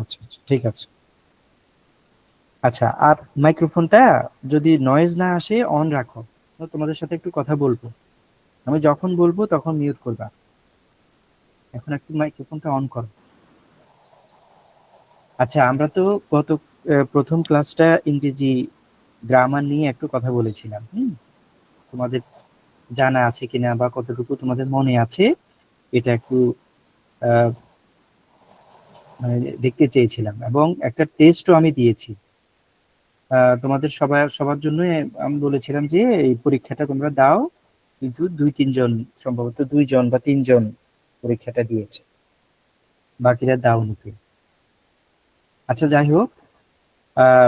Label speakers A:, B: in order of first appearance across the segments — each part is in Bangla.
A: আচ্ছা আচ্ছা, ঠিক আছে। আচ্ছা, আর মাইক্রোফোনটা যদি নয়েজ না আসে অন রাখো। তো তোমাদের সাথে একটু কথা বলবো, আমি যখন বলবো তখন মিউট করবা। এখন একটু মাইক্রোফোনটা অন করো। আচ্ছা, আমরা তো গত প্রথম ক্লাসটা ইংরেজি গ্রামার নিয়ে একটু কথা বলেছিলাম। তোমাদের জানা আছে কিনা বা কতটুকু তোমাদের মনে আছে, এটা একটু আহ, মানে দেখতে চেয়েছিলাম, এবং একটা টেস্টও আমি দিয়েছি তোমাদের সবার জন্য। আমি বলেছিলাম যে এই পরীক্ষাটা তোমরা দাও, কিন্তু দুই তিনজন, সম্ভবত দুইজন বা তিনজন পরীক্ষাটা দিয়েছে, বাকিরা দাওনি কেউ। আচ্ছা, যাই হোক,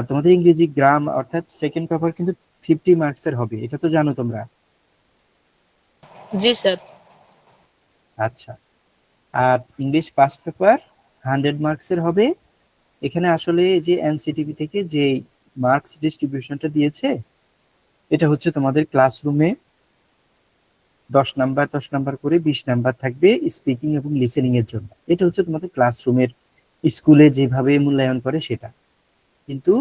A: তোমাদের ইংরেজি গ্রাম অর্থাৎ সেকেন্ড পেপার কিন্তু 50 মার্কসের হবে, এটা তো জানো তোমরা।
B: জি স্যার।
A: আচ্ছা, আর ইংলিশ ফার্স্ট পেপার 100 মার্কসের হবে। এখানে আসলে যে এনসিটিভি থেকে যে মার্কস ডিস্ট্রিবিউশনটা দিয়েছে, এটা হচ্ছে তোমাদের ক্লাসরুমে 10 নাম্বার 10 নাম্বার করে 20 নাম্বার থাকবে স্পিকিং এবং লিসেনিং এর জন্য। এটা হচ্ছে তোমাদের ক্লাসরুমের, স্কুলে যেভাবে মূল্যায়ন করে সেটা। কিন্তু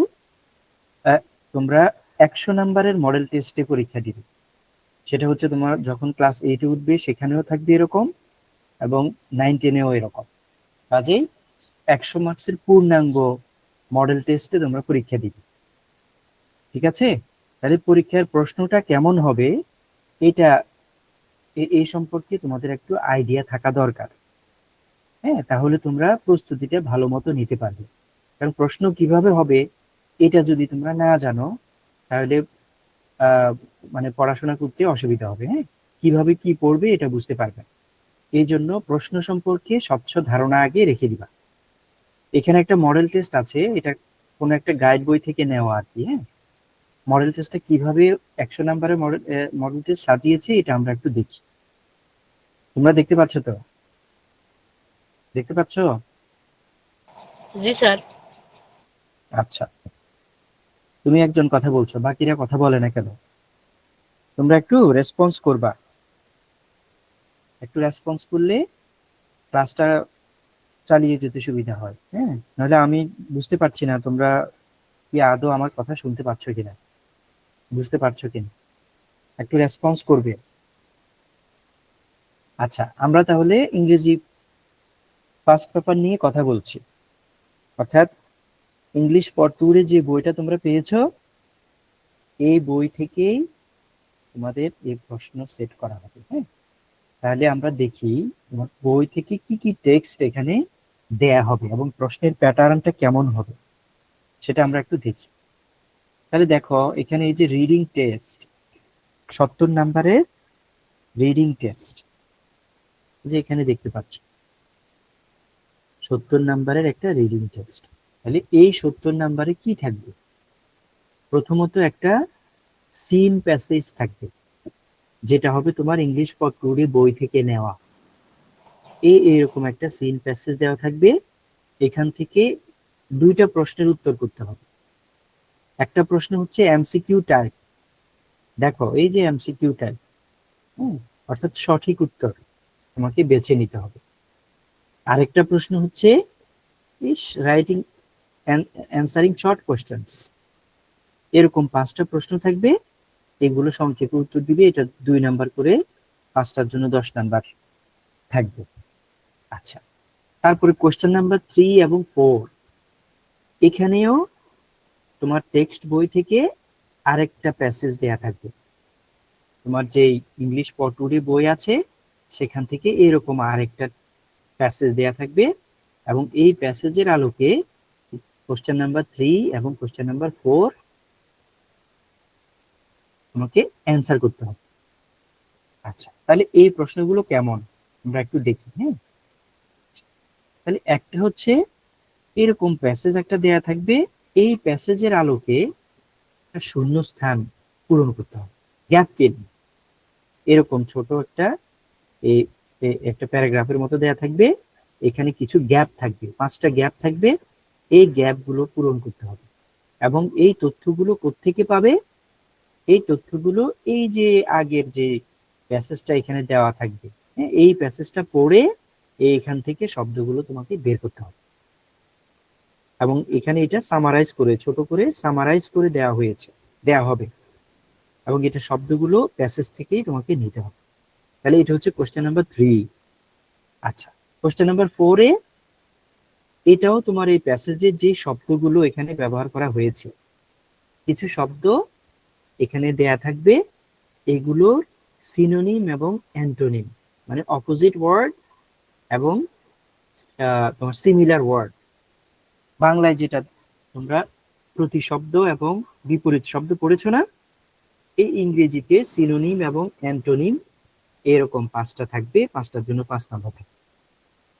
A: আহ, তোমরা 100 নাম্বারের মডেল টেস্টে পরীক্ষা দিবে, সেটা হচ্ছে তোমার যখন ক্লাস 8-এ উঠবে সেখানেও থাকবে এরকম, এবং 9-10-এও এরকম। কাজেই 100 মার্কসের পূর্ণাঙ্গ মডেল টেস্টে তোমরা পরীক্ষা দিবে। ঠিক আছে? তাহলে পরীক্ষার প্রশ্নটা কেমন হবে, এটা এই সম্পর্কে তোমাদের একটু আইডিয়া থাকা দরকার। হ্যাঁ, তাহলে তোমরা প্রস্তুতিটা ভালো মতো নিতে পারবে। কারণ প্রশ্ন কিভাবে হবে এটা যদি তোমরা না জানো, তাহলে আহ মানে পড়াশোনা করতে অসুবিধা হবে। হ্যাঁ, কিভাবে কি পড়বে এটা বুঝতে পারবে না। এই জন্য প্রশ্ন সম্পর্কে স্বচ্ছ ধারণা আগে রেখে দিবা। এখানে একটা মডেল টেস্ট আছে, এটা কোনো একটা গাইড বই থেকে নেওয়া আর কি। হ্যাঁ, মডেল টেস্টটা কিভাবে 100 নাম্বারের মডেল টেস্ট সাজিয়েছে এটা আমরা একটু দেখি। তোমরা দেখতে পাচ্ছ তো? দেখতে পাচ্ছ?
B: জি স্যার।
A: আচ্ছা, তুমি একজন কথা বলছো, বাকিরা কথা বলে না কেন? তোমরা একটু রেসপন্স করবা। একটু রেসপন্স করলে ক্লাসটা চালিয়ে যেতে সুবিধা হয়। হ্যাঁ, নাহলে আমি বুঝতে পারছি না তোমরা কি আদৌ আমার কথা শুনতে পাচ্ছ কিনা, বুঝতে পারছো কিনা। একটু রেসপন্স করবে। আচ্ছা, আমরা তাহলে ইংরেজি ফার্স্ট পেপার নিয়ে কথা বলছি, অর্থাৎ ইংলিশ ফর ট্যুরে যে বইটা তোমরা পেয়েছো, এই বই থেকেই তোমাদের এই প্রশ্ন সেট করা হবে। হ্যাঁ, তাহলে আমরা দেখি তোমার বই থেকে কি কি টেক্সট এখানে দেয়া হবে এবং প্রশ্নের প্যাটার্নটা কেমন হবে, সেটা আমরা একটু দেখি। তাহলে দেখো, এখানে এই যে রিডিং টেস্ট, 70 নাম্বারের রিডিং টেস্ট, যে এখানে দেখতে পাচ্ছ 70 নাম্বারের একটা রিডিং টেস্ট। তাহলে এই 70 নাম্বারে কি থাকবে? প্রথমত একটা সিন প্যাসেজ থাকবে, যেটা হবে তোমার ইংলিশ ফর ট্যুরে বই থেকে নেওয়া। এরকম একটা সিন প্যাসেজ দেওয়া থাকবে, এখান থেকে দুইটা প্রশ্নের উত্তর করতে হবে। একটা প্রশ্ন হচ্ছে এমসিকিউ টাইপ, দেখো এই যে এমসিকিউ টাইপ, অর্থাৎ সঠিক উত্তর তোমাকে বেছে নিতে হবে। আরেকটা প্রশ্ন হচ্ছে ইস রাইটিং অ্যান্সারিং শর্ট কোয়েশ্চেন্স, এরকম 5টা প্রশ্ন থাকবে। এগুলো সংক্ষেপে উত্তর দিবে, এটা 2 নাম্বার করে, 5টার জন্য 10 নাম্বার থাকবে। আচ্ছা, তারপরে কোয়েশ্চেন নাম্বার 3 এবং 4, এখানেও তোমার টেক্সট বই থেকে আরেকটা প্যাসেজ দেয়া থাকবে। তোমার যে ইংলিশ ফর টুডে বই আছে সেখান থেকে এরকম আরেকটা প্যাসেজ দেয়া থাকবে, এবং এই প্যাসেজের আলোকে কোশ্চেন নাম্বার 3 এবং কোশ্চেন নাম্বার 4 তোমাকে অ্যান্সার করতে হবে। আচ্ছা, তাহলে এই প্রশ্নগুলো কেমন আমরা একটু দেখি। হ্যাঁ, তাহলে একটা হচ্ছে এরকম প্যাসেজ একটা দেয়া থাকবে, এই প্যাসেজের আলোকে একটা শূন্য স্থান পূরণ করতে হবে, গ্যাপ ফিল। এরকম ছোট একটা এই একটা প্যারাগ্রাফের মতো দেয়া থাকবে, এখানে কিছু গ্যাপ থাকবে, 5টা গ্যাপ থাকবে, এই গ্যাপ গুলো পূরণ করতে হবে। এবং এই তথ্যগুলো কোত্থেকে পাবে? এই তথ্যগুলো এই যে আগের যে প্যাসেজটা এখানে দেওয়া থাকবে, হ্যাঁ, এই প্যাসেজটা পড়ে এইখান থেকে শব্দগুলো তোমাকে বের করতে হবে। এবং এখানে এটা সামারাইজ করে, ছোট করে সামারাইজ করে দেওয়া হবে, এবং এটা শব্দগুলো প্যাসেজ থেকেই তোমাকে নিতে হবে। তাহলে এটা হচ্ছে কোশ্চেন নাম্বার 3। আচ্ছা, কোশ্চেন নাম্বার 4 এ এটাও তোমার এই প্যাসেজের যে শব্দগুলো এখানে ব্যবহার করা হয়েছে, কিছু শব্দ এখানে দেয়া থাকবে, এগুলোর সিনোনিম এবং অ্যান্টোনিম, মানে অপোজিট ওয়ার্ড এবং তোমার সিমিলার ওয়ার্ড, বাংলায় যেটা তোমরা প্রতিশব্দ এবং বিপরীত শব্দ পড়েছো না, এই ইংরেজিতে সিনোনিম এবং অ্যান্টোনিম এরকম 5টা থাকবে, 5টার জন্য 5 নাম্বার থাকবে।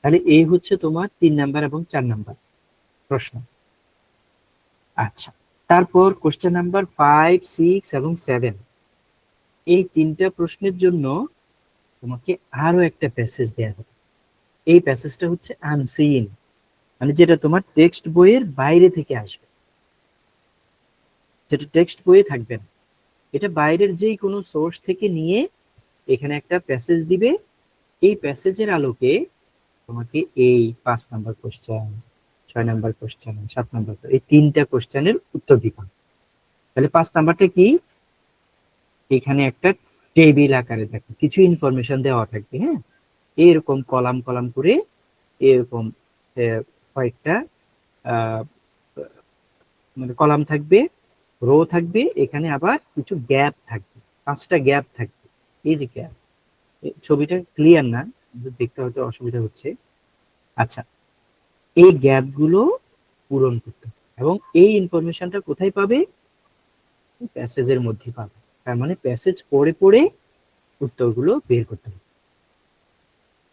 A: তাহলে এই হচ্ছে তোমার 3 নাম্বার এবং 4 নাম্বার প্রশ্ন। আচ্ছা, তারপর কোশ্চেন নাম্বার 5, 6 এবং 7, এই 3টা প্রশ্নের জন্য তোমাকে আরো একটা প্যাসেজ দেয়া হবে। এই প্যাসেজটা হচ্ছে আনসিন, মানে যেটা তোমার টেক্সট বইয়ের বাইরে থেকে আসবে, যেটা টেক্সট বইয়ে থাকবে না, এটা বাইরের যেই কোনো সোর্স থেকে নিয়ে এখানে একটা প্যাসেজ দিবে। এই প্যাসেজের আলোকে তোমাকে এই 5 number question, 6 number question, 7 number, এই 3টা কোশ্চেনের উত্তর দিবা। তাহলে 5 নাম্বারটা কি, এখানে একটা টেবিল আকারে দেখো কিছু ইনফরমেশন দেওয়া থাকবে, হ্যাঁ, এরকম কলাম কলাম করে, এরকম কয়েকটা মানে কলাম থাকবে, রো থাকবে, এখানে আবার কিছু গ্যাপ থাকবে, 5টা গ্যাপ থাকবে। এই যে গ্যাপ, ছবিটা ক্লিয়ার না, দেখতে হয়তো অসুবিধা হচ্ছে। আচ্ছা, এই গ্যাপগুলো পূরণ করতে হবে, এবং এই ইনফরমেশনটা কোথায় পাবে, প্যাসেজের মধ্যে পাবে। তার মানে প্যাসেজ পড়ে পড়ে উত্তরগুলো বের করতে হবে।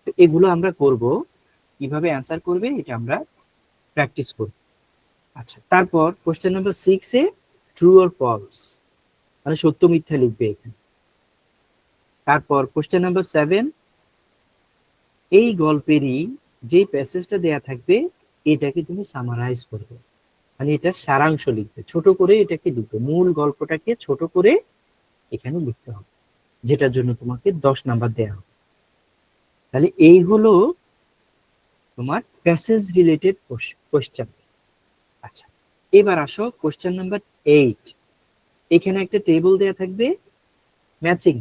A: তো এগুলো আমরা করব, কিভাবে অ্যান্সার করবে এটা আমরা প্র্যাকটিস করব। আচ্ছা, তারপর কোশ্চেন নাম্বার 6 এ ট্রু অর ফলস, মানে সত্য মিথ্যা লিখবে এখানে। তারপর কোশ্চেন নাম্বার 7, এই গল্পেরই যে প্যাসেজটা দেয়া থাকবে এটাকে তুমি সামারাইজ করবে, মানে এটা সারাংশ লিখবে, ছোট করে এটাকে লিখবে, মূল গল্পটাকে ছোট করে এখানে লিখতে হবে, যেটার জন্য তোমাকে 10 নাম্বার দেয়া হবে। তাহলে এই হলো তোমার প্যাসেজ রিলেটেড কোশ্চেন। আচ্ছা, এবার আসো কোশ্চেন নাম্বার 8। এখানে একটা টেবিল দেয়া থাকবে ম্যাচিং,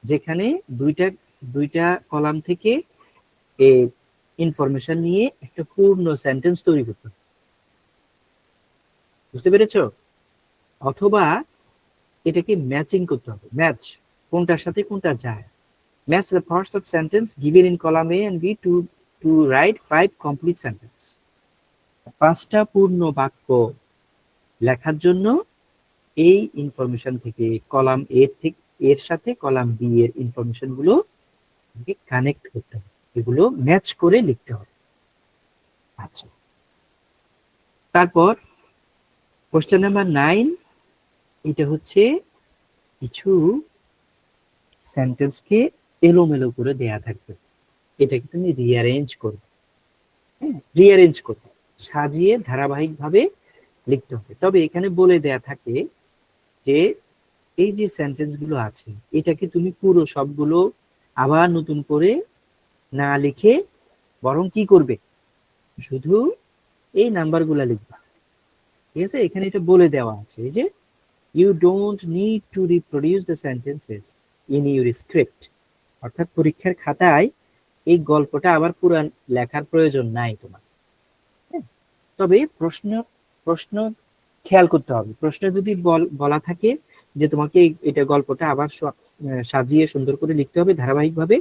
A: যেখানে দুইটা দুইটা কলাম থেকে ইনফরমেশন নিয়ে একটা পূর্ণ সেন্টেন্স তৈরি করতে হবে, বুঝতে পেরেছো? অথবা এটাকে ম্যাচিং করতে হবে, ম্যাচ, কোনটার সাথে কোনটা যায়। Match the first of sentence given in column A and B to write 5 complete sentence. 5টা পূর্ণ বাক্য লেখার জন্য এই ইনফরমেশন থেকে কলাম এ থেকে এর সাথে কলাম বি এর ইনফরমেশন গুলো কানেক্ট করতে হবে, এগুলো ম্যাচ করে লিখতে হবে। আচ্ছা, তারপর কোশ্চেন নাম্বার 9, এটা হচ্ছে কিছু সেন্টেন্সকে এলোমেলো করে দেয়া থাকবে, এটাকে তুমি রিঅ্যারেঞ্জ করবে, হ্যাঁ, রিঅ্যারেঞ্জ করবে, সাজিয়ে ধারাবাহিকভাবে লিখতে হবে। তবে এখানে বলে দেয়া থাকে যে এই যে সেন্টেন্স গুলো আছে এটাকে তুমি পুরো সবগুলো আবার নতুন করে না লিখে বরং কি করবে, শুধু এই নাম্বারগুলো লিখবা, ঠিক আছে? এখানে এটা বলে দেওয়া আছে যে you don't need to reproduce the sentences in your script, অর্থাৎ পরীক্ষার খাতায় এই গল্পটা আবার পুরান লেখার প্রয়োজন নাই তোমার, হ্যাঁ? তবে প্রশ্ন খেয়াল করতে হবে, প্রশ্ন যদি বলা থাকে যে তোমাকে এটা গল্পটা আবার সাজিয়ে সুন্দর করে লিখতে হবে ধারাবাহিকভাবে,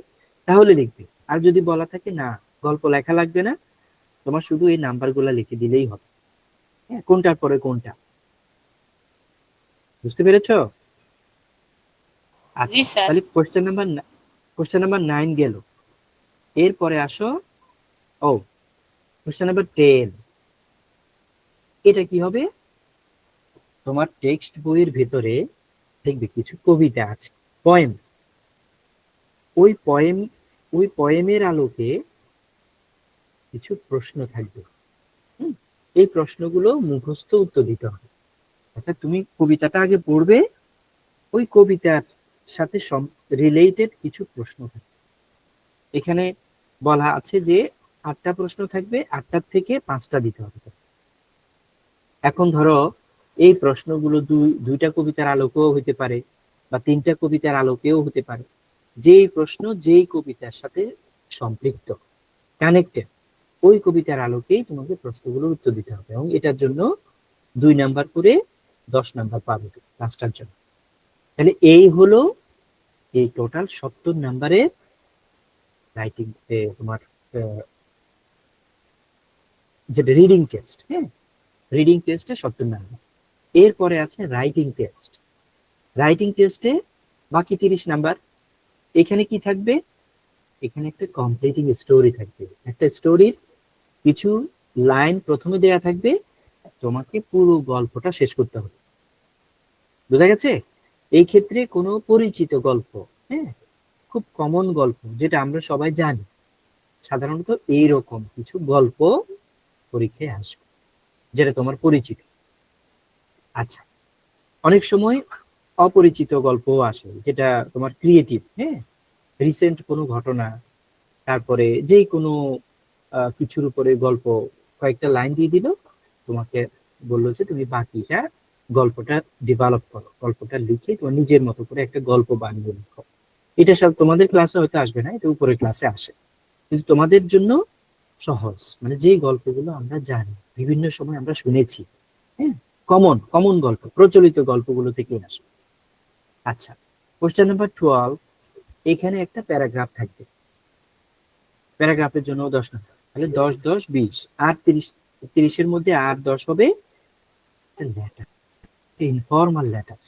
A: তাহলে লিখবে। আর যদি বলা থাকে না, গল্প লেখা লাগবে না, তোমার শুধু এই নাম্বারগুলো লিখে দিলেই হবে, হ্যাঁ, কোনটার পরে কোনটা, বুঝতে পেরেছো? আচ্ছা,
B: জি স্যার।
A: তাহলে কোশ্চেন নাম্বার 9 গেল। এরপরে আসো, ও কোশ্চেন নাম্বার 10, এটা কি হবে, তোমার টেক্সট বইয়ের ভেতরে দেখবে কিছু কবিতা আছে, পয়েম, ওই পয়েম ওই পয়েমের আলোকে কিছু প্রশ্ন থাকবে। এই প্রশ্নগুলো মুখস্থ উত্তর দিতে হবে, অর্থাৎ তুমি কবিতাটা আগে পড়বে, ওই কবিতার সাথে রিলেটেড কিছু প্রশ্ন থাকবে। এখানে বলা আছে যে 8টা প্রশ্ন থাকবে, 8টার থেকে 5টা দিতে হবে, এখন ধরো এই প্রশ্নগুলো দুইটা কবিতার আলোকেও হতে পারে বা তিনটা কবিতার আলোকেও হতে পারে। যেই প্রশ্ন যেই কবিতার সাথে সম্পৃক্ত, কানেক্টেড, ওই কবিতার আলোকেই তোমাকে প্রশ্নগুলোর উত্তর দিতে হবে, এবং এটার জন্য 2 নাম্বার করে 10 নাম্বার পাবে পাঁচটার জন্য। তাহলে এই হলো এই টোটাল 70 নাম্বারের রাইটিং, তোমার যেটা রিডিং টেস্ট। হ্যাঁ, রিডিং টেস্টে 70 নাম্বার। এরপরে আছে রাইটিং টেস্ট। রাইটিং টেস্টে বাকি 30 নাম্বার। এখানে কি থাকবে? এখানে একটা কমপ্লিটিং স্টোরি থাকবে। একটা স্টোরির কিছু লাইন প্রথমে দেয়া থাকবে, তোমাকে পুরো গল্পটা শেষ করতে হবে। বোঝা গেছে? এই ক্ষেত্রে কোনো পরিচিত গল্প, হ্যাঁ, খুব কমন গল্প যেটা আমরা সবাই জানি, সাধারণত এইরকম কিছু গল্প পরীক্ষায় আসবে যেটা তোমার পরিচিত। আচ্ছা, অনেক সময় অপরিচিত গল্পও আসে যেটা তোমার ক্রিয়েটিভ, হ্যাঁ, রিসেন্ট কোনো ঘটনা, তারপরে যেই কোনো কিছুর উপরে গল্প, কয়েকটা লাইন দিয়ে দিল, তোমাকে বললো যে তুমি বাকিটা গল্পটা ডেভেলপ করো, গল্পটা লিখে তোমার নিজের মতো করে একটা গল্প বানিয়ে লিখো। এটা সব তোমাদের ক্লাসে হয়তো আসবে না, এটা উপরের ক্লাসে আসে, কিন্তু তোমাদের জন্য সহজ, মানে যেই গল্পগুলো আমরা জানি, বিভিন্ন সময় আমরা শুনেছি, হ্যাঁ, কমন কমন গল্প, প্রচলিত গল্পগুলো থেকে আসবে। আচ্ছা, কোশ্চেন নাম্বার 12, এখানে একটা প্যারাগ্রাফ থাকবে। প্যারাগ্রাফের জন্য 10 নাম্বার, তাহলে 10 10 20 আর 30, 30-এর মধ্যে আর 10 হবে letter, informal letter.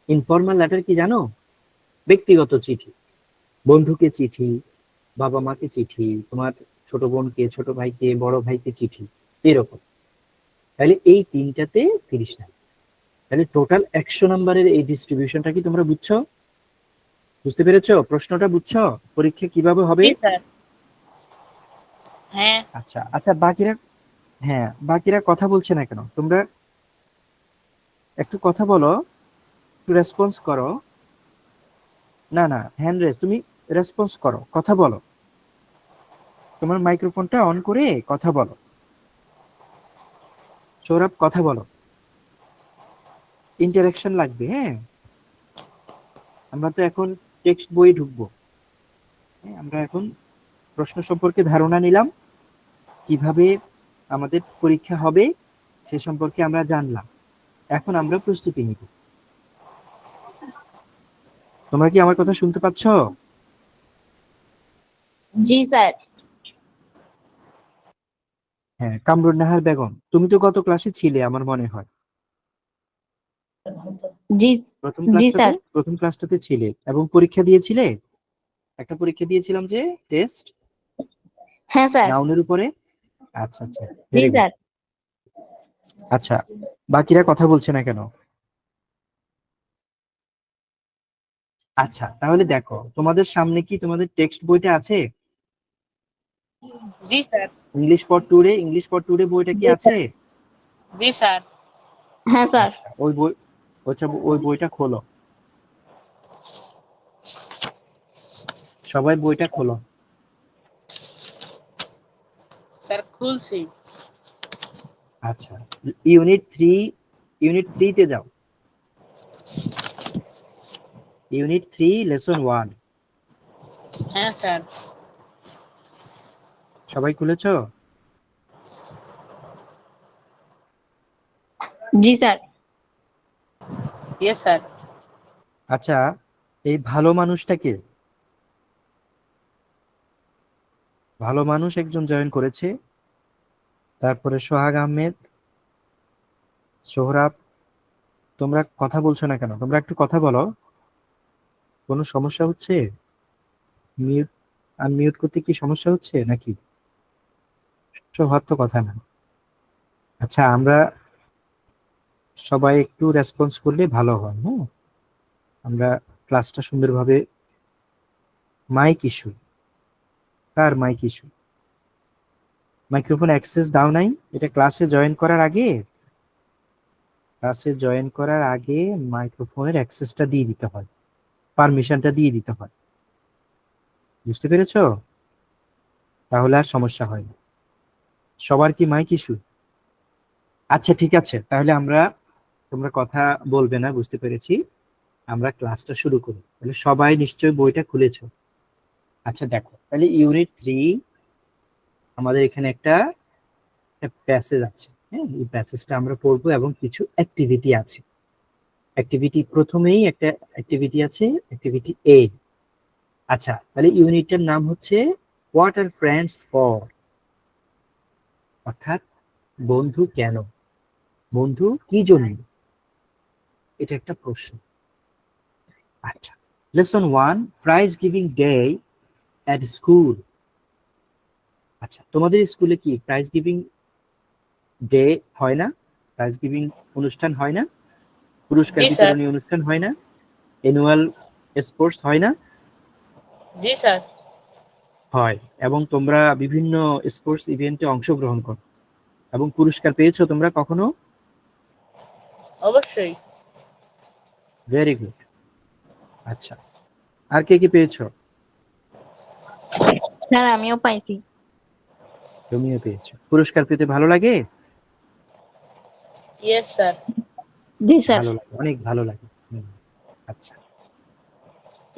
A: Informal letter কি জানো? ব্যক্তিগত চিঠি, বন্ধুকে চিঠি, বাবা মাকে চিঠি, তোমার ছোট বোনকে, ছোট ভাইকে, বড় ভাইকে চিঠি, এরকম। তাহলে এই তিনটাতে 30 নাম্বার। তাহলে টোটাল 100 নাম্বারের এই ডিস্ট্রিবিউশনটা কি তোমরা বুঝছো? বুঝতে পেরেছো প্রশ্নটা? বুঝছো পরীক্ষা কিভাবে হবে?
B: জি স্যার। হ্যাঁ।
A: আচ্ছা আচ্ছা, বাকিরা, হ্যাঁ, বাকিরা কথা বলছে না কেন? তোমরা একটু কথা বলো, একটু রেসপন্স করো। না না, হ্যান্ড রেজ, তুমি রেসপন্স করো, কথা বলো, তোমার মাইক্রোফোনটা অন করে কথা বলো। সৌরভ, কথা বলো, ইন্টারাকশন লাগবে। হ্যাঁ, আমরা তো এখন টেক্সট বই ঢুকবো। হ্যাঁ, আমরা এখন প্রশ্ন সম্পর্কে ধারণা নিলাম, কিভাবে আমাদের পরীক্ষা হবে সে সম্পর্কে আমরা জানলাম। এখন আমরা প্রস্তুতি নিব। তোমরা কি আমার কথা শুনতে পাচ্ছ?
C: জি স্যার।
A: হ্যাঁ, কামরুন নাহার বেগম, তুমি তো গত ক্লাসে ছিলে আমার মনে হয়।
C: জি।
A: প্রথম
C: জি
A: ক্লাসটাতে,
C: স্যার।
A: প্রথম ক্লাসটাতে ছিলে এবং পরীক্ষা দিয়েছিলে। একটা পরীক্ষা দিয়েছিলাম যে টেস্ট,
C: হ্যাঁ স্যার।
A: নাউনের উপরে। আচ্ছা আচ্ছা,
C: জি
A: ভেরি গুড।
C: স্যার।
A: আচ্ছা, বাকিরা কথা বলছে না কেন? আচ্ছা, তাহলে দেখো তোমাদের সামনে কি তোমাদের টেক্সট বইটা আছে?
B: জি স্যার।
A: ইংলিশ ফর টুডে বইটা কি
C: জি
A: আছে?
C: স্যার।
B: জি স্যার।
C: হ্যাঁ স্যার।
A: আচ্ছা, ওই বই, আচ্ছা ওই বইটা খোলো, সবাই বইটা খোলো।
B: স্যার খুলছি।
A: আচ্ছা, ইউনিট 3, ইউনিট 3-তে যাও। Unit 3 lesson 1।
B: হ্যাঁ স্যার।
A: সবাই খুলেছো?
C: জি স্যার।
B: Yes sir.
A: আচ্ছা, এই ভালো মানুষটাকে, ভালো মানুষ একজন জয়েন করেছে, তারপরে সোহাগ আহমেদ, সোহরাব। তোমরা কথা বলছো না কেন? তোমরা একটু কথা বলো। কোনো সমস্যা হচ্ছে? মিউট, আনমিউট করতে কি সমস্যা হচ্ছে নাকি? হওয়ার তো কথা না। আচ্ছা, আমরা সবাই একটু রেসপন্স করলে ভালো হয়। হ্যাঁ, আমরা ক্লাসটা সুন্দরভাবে। মাইক ইস্যু, কার মাইক ইস্যু? মাইক্রোফোন অ্যাক্সেস দাও নাই? এটা ক্লাসে জয়েন করার আগে, ক্লাসে জয়েন করার আগে মাইক্রোফোনের অ্যাক্সেসটা দিয়ে দিতে হয়, পারমিশনটা দিয়ে দিতে হয়। বুঝতে পেরেছো? তাহলে আর সমস্যা হয় না। সবার কি মাইক ইস্যু? আচ্ছা ঠিক আছে, তাহলে তোমরা কথা বলবে না, বুঝতে পেরেছি। আমরা ক্লাসটা শুরু করি। তাহলে সবাই নিশ্চয়ই বইটা খুলেছো। আচ্ছা দেখো, তাহলে ইউনিট 3 আমাদের এখানে একটা প্যাসেজ আছে। হ্যাঁ, এই প্যাসেজটা আমরা পড়বো এবং কিছু অ্যাক্টিভিটি আছে। অ্যাক্টিভিটি প্রথমেই একটা অ্যাক্টিভিটি আছে, অ্যাক্টিভিটি এ। আচ্ছা, তাহলে ইউনিটের নাম হচ্ছে হোয়াট আর ফ্রেন্ডস ফর, অর্থাৎ বন্ধু কেন, বন্ধু কি জন্য, এটা একটা প্রশ্ন। আচ্ছা, lesson 1, prize giving day at school. আচ্ছা, তোমাদের স্কুলে কি প্রাইজ গিভিং ডে হয় না? প্রাইজ গিভিং অনুষ্ঠান হয় না? পুরস্কার
B: জি স্যার।
A: বিতরণী অনুষ্ঠান হয় না? অ্যানুয়াল স্পোর্টস হয় না?
B: জি স্যার।
A: হয়। এবং তোমরা বিভিন্ন স্পোর্টস ইভেন্টে অংশগ্রহণ করো এবং পুরস্কার পেয়েছো তোমরা কখনো?
B: অবশ্যই।
A: Very good. আচ্ছা, আর কে কি পেয়েছো?
C: স্যার আমিও পাইছি।
A: তুমিও পেয়েছো। পুরস্কার পেতে ভালো লাগে?
B: Yes sir.
C: জি স্যার।
A: ভালো লাগে, অনেক ভালো লাগে। আচ্ছা,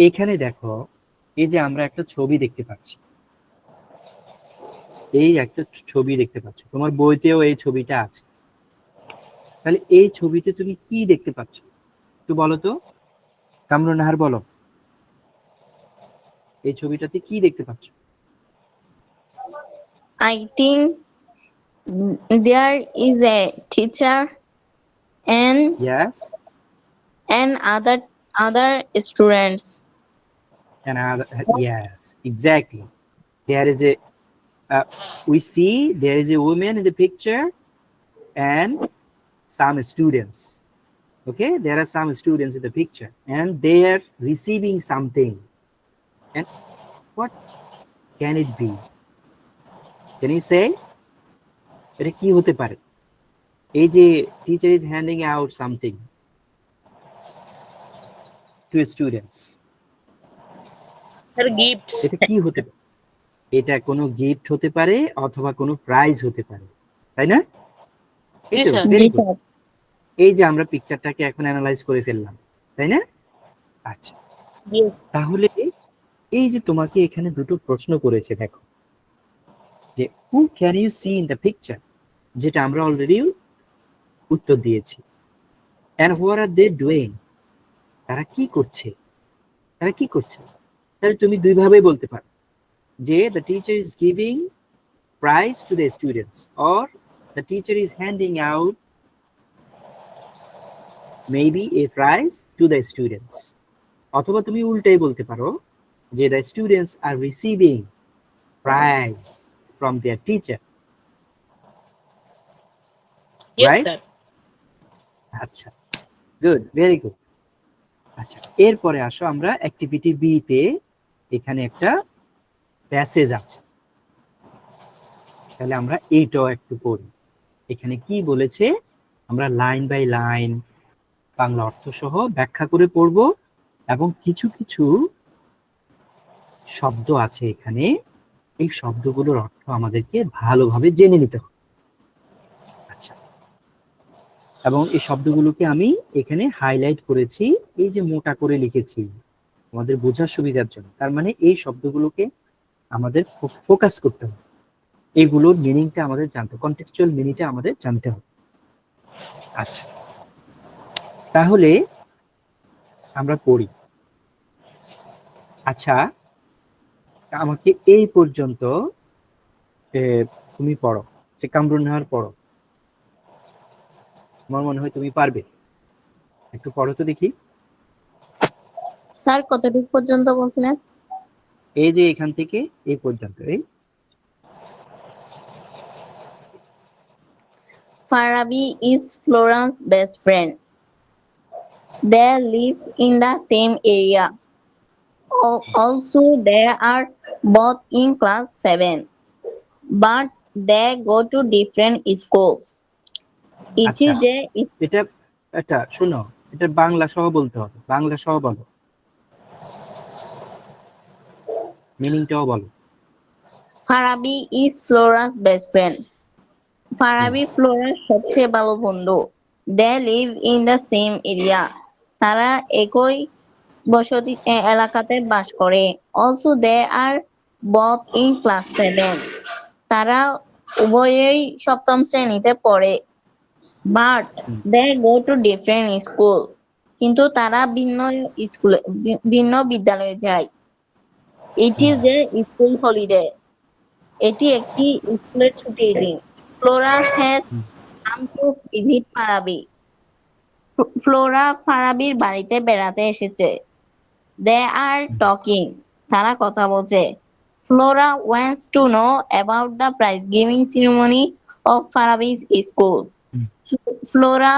A: এখানে দেখো, এই যে আমরা একটা ছবি দেখতে পাচ্ছি, এই একটা ছবি দেখতে পাচ্ছ, তোমার বইতেও এই ছবিটা আছে। তাহলে এই ছবিতে তুমি কি দেখতে পাচ্ছ একটু বলো তো, কামরুন নাহার বলো, এই ছবিটাতে কি দেখতে পাচ্ছ?
C: I think there is a teacher and
A: Yes,
C: other students.
A: and yes, exactly. There is a we see there is a woman in the picture and some students. Okay, there are some students in the picture and they are receiving something. And what can it be? Can you say? এটা কি হতে পারে? এই যে teacher is handing out something to students,
B: sir gifts.
A: এটা কি হতে পারে? এটা কোনো গিফট হতে পারে অথবা কোনো প্রাইজ হতে পারে, তাই না? এই
B: জি
A: তো,
B: স্যার।
A: ভেরি
C: জি
A: গুড।
C: স্যার।
A: এই যে আমরা পিকচারটাকে এখন অ্যানালাইজ করে ফেললাম, তাই না? আচ্ছা, তাহলে এই যে তোমাকে এখানে দুটো প্রশ্ন করেছে, দেখো যে who can you see in the picture, যেটা আমরা অলরেডি উত্তর দিয়েছি। And what are they doing, তারা কি করছে, তারা কি করছে? তাহলে তুমি দুই ভাবেই বলতে পারো যে the teacher is giving prize to the students or the teacher is হ্যান্ডিং out maybe a prize to the students. অথবা তুমি উল্টাই বলতে পারো যে the students are receiving prize from their teacher,
B: yes
A: right?
B: Sir.
A: আচ্ছা, গুড, ভেরি গুড। আচ্ছা, এরপরে আসো আমরা অ্যাক্টিভিটি বি তে, এখানে একটা প্যাসেজ আছে, তাহলে আমরা এইটাও একটু পড়ি। এখানে কি বলেছে আমরা লাইন বাই লাইন বাংলা অর্থ সহ ব্যাখ্যা করে পড়ব এবং কিছু কিছু শব্দ আছে এখানে, এই শব্দগুলোর অর্থ আমাদেরকে ভালোভাবে জেনে নিতে হবে। আচ্ছা, এবং এই শব্দগুলোকে আমি এখানে হাইলাইট করেছি, এই যে মোটা করে লিখেছি আমাদের বোঝার সুবিধার জন্য। তার মানে এই শব্দগুলোকে আমাদের ফোকাস করতে হবে, এগুলোর মিনিংটা আমাদের জানতে, কন্টেক্সচুয়াল মিনিংটা আমাদের জানতে হবে। আচ্ছা, তাহলে আমরা পড়ি। আচ্ছা, আমাকে এই পর্যন্ত তুমি পড়ো, যে কামরুন নাহার পড়ো, আমার মনে হয় তুমি পারবে, একটু পড়ো তো দেখি।
C: স্যার কতটুকু পর্যন্ত বলছিলেন?
A: এই যে এখান থেকে এই পর্যন্ত, এই
C: Farabi is Florence's best friend. They live in the same area. Also, they are both in class 7, but they go to different schools. It
A: আচ্ছা,
C: is a
A: এটা এটা শোনো, এটা বাংলা সহ বলতে হবে, বাংলা সহ বলো, মিনিংটাও বলো।
C: Farabi is Florence's best friend. Farabi ফ্লোরার সবচেয়ে ভালো বন্ধু। They live in the same area. তারা একই বসতি এলাকাতে বাস করে। Also they are both in class 7। তারা উভয়েই সপ্তম শ্রেণীতে পড়ে। But
A: hmm,
C: they go to different school. কিন্তু তারা ভিন্ন বিদ্যালয়ে যায়। It is a school holiday. এটি একটি স্কুলের ছুটির দিন। Flora has
A: hmm,
C: come to visit Farabi. Flora ফারাবির বাড়িতে বেড়াতে এসেছে। They are
A: hmm.
C: টকিং। তারা কথা বলছে। Flora wants to know about the prize giving ceremony of Farabi's school.
A: Hmm.
C: Flora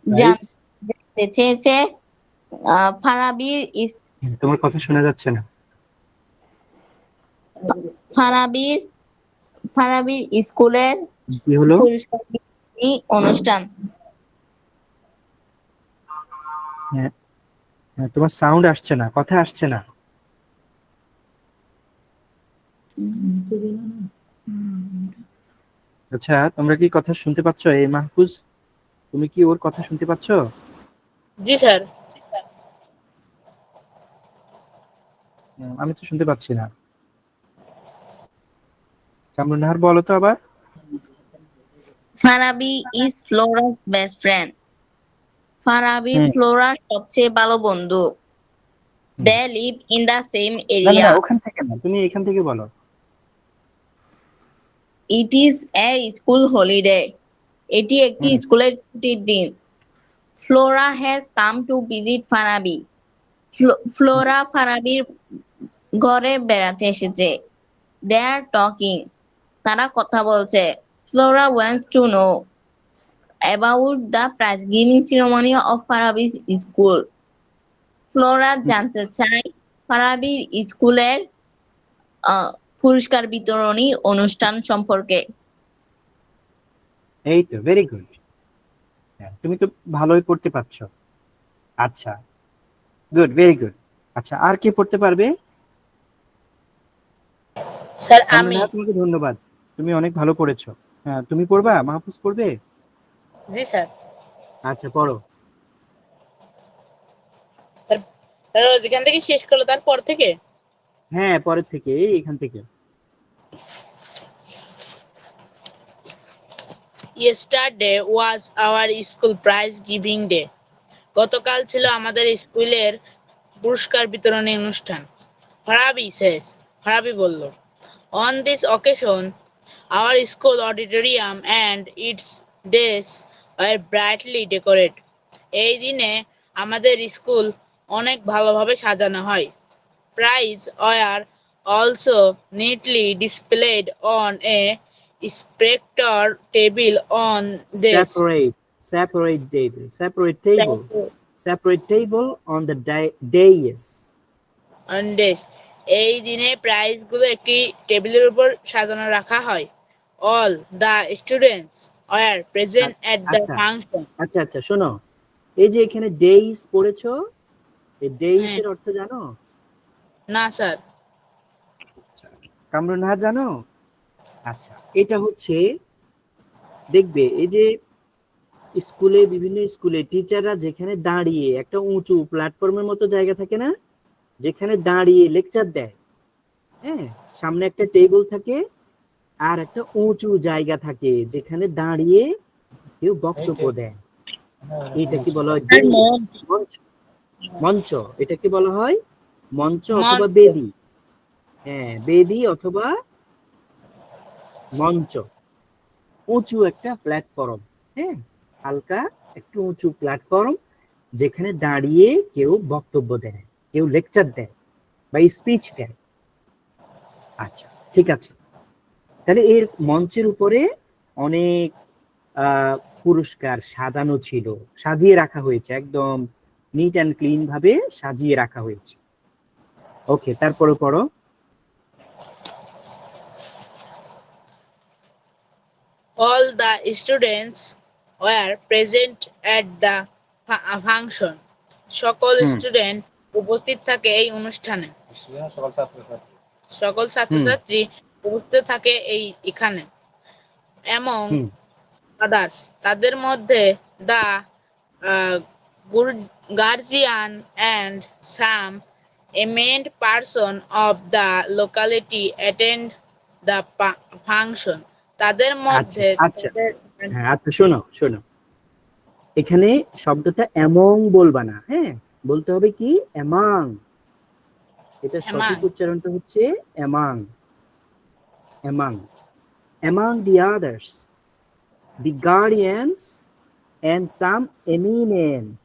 A: prize,
C: জানতে চেয়েছে ফারাবির
A: তোমার কথা শোনা যাচ্ছে না।
C: ফারাবির ফারাবির স্কুলের
A: কি হলো?
C: পুরস্কার বিতরণী অনুষ্ঠান।
A: হ্যাঁ, হ্যাঁ, তোমার সাউন্ড আসছে না, কথা আসছে না। আচ্ছা, তোমরা কি কথা শুনতে পাচ্ছ? এই মাহফুজ, তুমি কি ওর কথা শুনতে পাচ্ছ?
B: জি স্যার।
A: আমি তো শুনতে পাচ্ছি না। কামরুন্নাহার, বলো তো আবার।
C: Farabi is Flora's best friend. Farabi
A: hmm,
C: ফ্লোরার সবচেয়ে ভালো বন্ধু।
A: Hmm.
C: They live in the same
A: না না
C: এরিয়া।
A: না, ওখান থেকে না, তুমি এখান থেকে বলো।
C: It is a school holiday. এটি একটি
A: হুম,
C: স্কুলের ছুটির দিন। Flora has come to visit Farabi.
A: হুম,
C: ফ্লোরা ফারাবির ঘরে বেড়াতে এসেছে। They are talking. তারা কথা বলছে। Flora wants to know about the prize giving ceremony of Farabi's school. Flora
A: হুম।
C: জানতে চায় ফারাবির স্কুলের আহ, পুরস্কার বিতরণী অনুষ্ঠান সম্পর্কে।
A: এই তো, ভেরি গুড। হ্যাঁ, তুমি তো ভালোই পড়তে পারছো। আচ্ছা, গুড, ভেরি গুড। আচ্ছা, আর কে পড়তে পারবে?
B: স্যার আমি।
A: কামরুন্নাহার, তোমাকে ধন্যবাদ। তুমি অনেক ভালো পড়েছো। হ্যাঁ, তুমি পড়বা? মাহফুজ পড়বে?
B: জি স্যার।
A: আচ্ছা, পড়ো।
B: স্যার, স্যার যেখান থেকে শেষ করলো তারপর থেকে।
A: হ্যাঁ, পরের থেকে, এখান থেকে।
B: Yesterday was our school prize giving day. গতকাল ছিল আমাদের স্কুলের পুরস্কার বিতরণী অনুষ্ঠান। ফারাবি বলল। On this occasion, our school auditorium and its desks were brightly decorated. এই দিনে আমাদের স্কুল অনেক ভালোভাবে সাজানো হয়। Prize were also neatly displayed on a spectator table on this.
A: Separate table on the dais.
B: On this. এই দিনে প্রাইজগুলো একটি টেবিলের উপর সাজানো রাখা হয়। All the students were present at the
A: আচ্ছা
B: function.
A: আচ্ছা আচ্ছা, শোনো। এই যে এখানে ডেইস পড়েছো, এই ডেইস
B: হ্যাঁ,
A: এর অর্থ জানো?
B: না স্যার।
A: কামরুন্নাহার, জানো? আচ্ছা, এটা হচ্ছে, দেখবে এই যে স্কুলে, বিভিন্ন স্কুলে টিচাররা যেখানে দাঁড়িয়ে, একটা উঁচু প্ল্যাটফর্মের মতো জায়গা থাকে না, যেখানে দাঁড়িয়ে লেকচার দেয়। হ্যাঁ, সামনে একটা টেবিল থাকে, আর একটা উঁচু জায়গা থাকে যেখানে দাঁড়িয়ে কেউ বক্তব্য দেয়। এটাকে বলা হয়
C: আর
A: ডেইস,
C: মন
A: মঞ্চ। মঞ্চ, এটাকে বলা হয় মঞ্চ অথবা
B: মঞ্চ।
A: বেদি। হ্যাঁ, বেদি অথবা মঞ্চ। উঁচু একটা প্ল্যাটফর্ম। হ্যাঁ, হালকা একটু উঁচু প্ল্যাটফর্ম, যেখানে দাঁড়িয়ে কেউ বক্তব্য দেয়, কেউ লেকচার দেয় বা স্পিচ দেয়। আচ্ছা, ঠিক আছে। তাহলে এর মঞ্চের উপরে অনেক পুরস্কার সাজানো ছিল, সাজিয়ে রাখা হয়েছে, একদম নিট অ্যান্ড ক্লিন ভাবে সাজিয়ে রাখা হয়েছে। ওকে, তারপরে পড়ো।
B: All the students were present at the function. সকল
A: হুম,
B: স্টুডেন্ট উপস্থিত থাকে এই অনুষ্ঠানে। সকল
A: হুম,
B: ছাত্রছাত্রী উপস্থিত থাকে এখানে। Among
A: হুম,
B: others. তাদের মধ্যে the guardian and some eminent person of the locality attend the function. তাদের
A: আচ্ছা
B: মধ্যে
A: আচ্ছা হ্যাঁ আচ্ছা শোনো শোনো, এখানে শব্দটা অ্যামং বলবা না, হ্যাঁ বলতে হবে কি অ্যামাং। এটা সঠিক উচ্চারণটা হচ্ছে among, among, among the others, the guardians and some eminent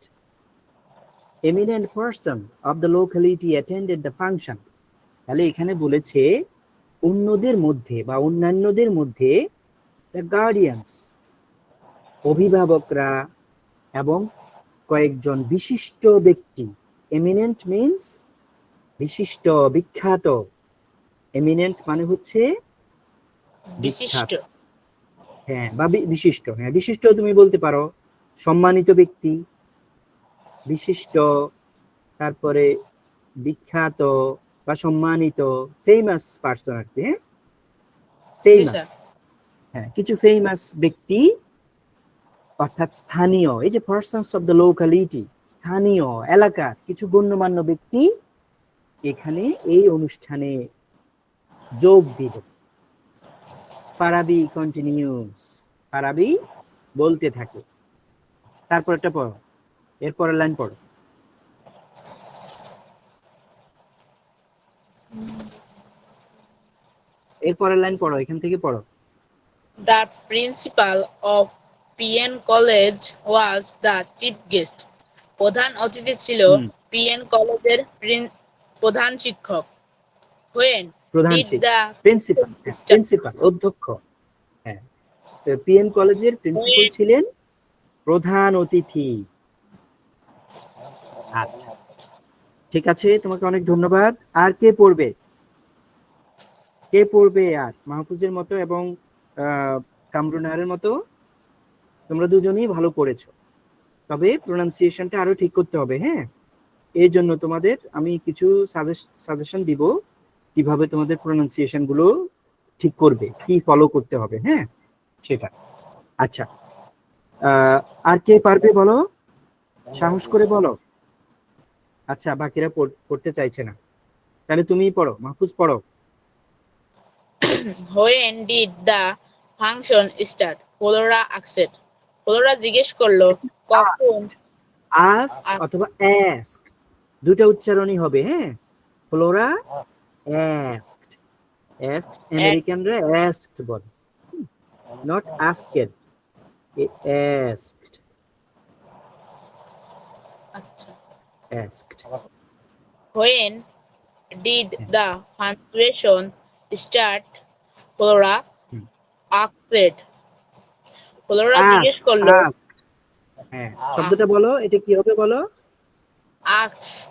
A: person of the locality attended the function. তাহলে এখানে বলেছে অন্যদের মধ্যে বা অন্যান্যদের মধ্যে the guardians অভিভাবকরা এবং কয়েকজন বিশিষ্ট ব্যক্তি। eminent means বিশিষ্ট, বিখ্যাত। eminent মানে হচ্ছে
B: বিশিষ্ট।
A: হ্যাঁ বা বিশিষ্ট, হ্যাঁ বিশিষ্ট তুমি বলতে পারো, সম্মানিত ব্যক্তি, বিশিষ্ট, তারপরে বিখ্যাত বা সম্মানিত, ফেমাস পারসন আর কি, হ্যাঁ ফেমাস, হ্যাঁ কিছু ফেমাস ব্যক্তি অর্থাৎ স্থানীয়, এই যে পারসনস অফ দ্য লোকালিটি, স্থানীয় এলাকার কিছু গণ্যমান্য ব্যক্তি এখানে এই অনুষ্ঠানে যোগ দিল। ফারাবি কন্টিনিউস, ফারাবি বলতে থাকে। তারপরটা পড়ো, এরপরের লাইন পড়ো। এরপরের লাইন পড়ো, এখান থেকে পড়ো।
B: The principal of PN College was the chief guest. প্রধান অতিথি ছিল PN কলেজের প্রধান শিক্ষক। When did the
A: প্রিন্সিপাল অধ্যক্ষ, হ্যাঁ পিএন কলেজের প্রিন্সিপাল ছিলেন প্রধান অতিথি। আচ্ছা ঠিক আছে, তোমাকে অনেক ধন্যবাদ। আর কে পড়বে, কে পড়বে? আর মাহফুজের মতো এবং কামরুনারের মতো তোমরা দুজনেই ভালো পড়েছো, তবে প্রোনাউন্সিয়েশনটা আরো ঠিক করতে হবে, হ্যাঁ এই জন্য তোমাদের আমি কিছু সাজেশন দিব কিভাবে তোমাদের প্রোনাউন্সিয়েশন গুলো ঠিক করবে, কি ফলো করতে হবে, হ্যাঁ সেটা। আচ্ছা আর কে পারবে বলো, সাহস করে বলো। আচ্ছা বাকিরা পড়তে চাইছে না, তাহলে তুমিই পড়ো, মাহফুজ পড়ো।
B: When did the function start? Flora asked. Flora জিজ্ঞেস করলো কখন।
A: asked অথবা asked দুটো উচ্চারণই হবে, হ্যাঁ ফ্লোরা asked, asked আমেরিকানরা asked বলে, not asked, asked,
B: আচ্ছা
A: asked.
B: When did the function start? Flora asked. Flora জিজ্ঞেস করলো,
A: হ্যাঁ শব্দটা বলো, এটা কি হবে বলো?
B: asked.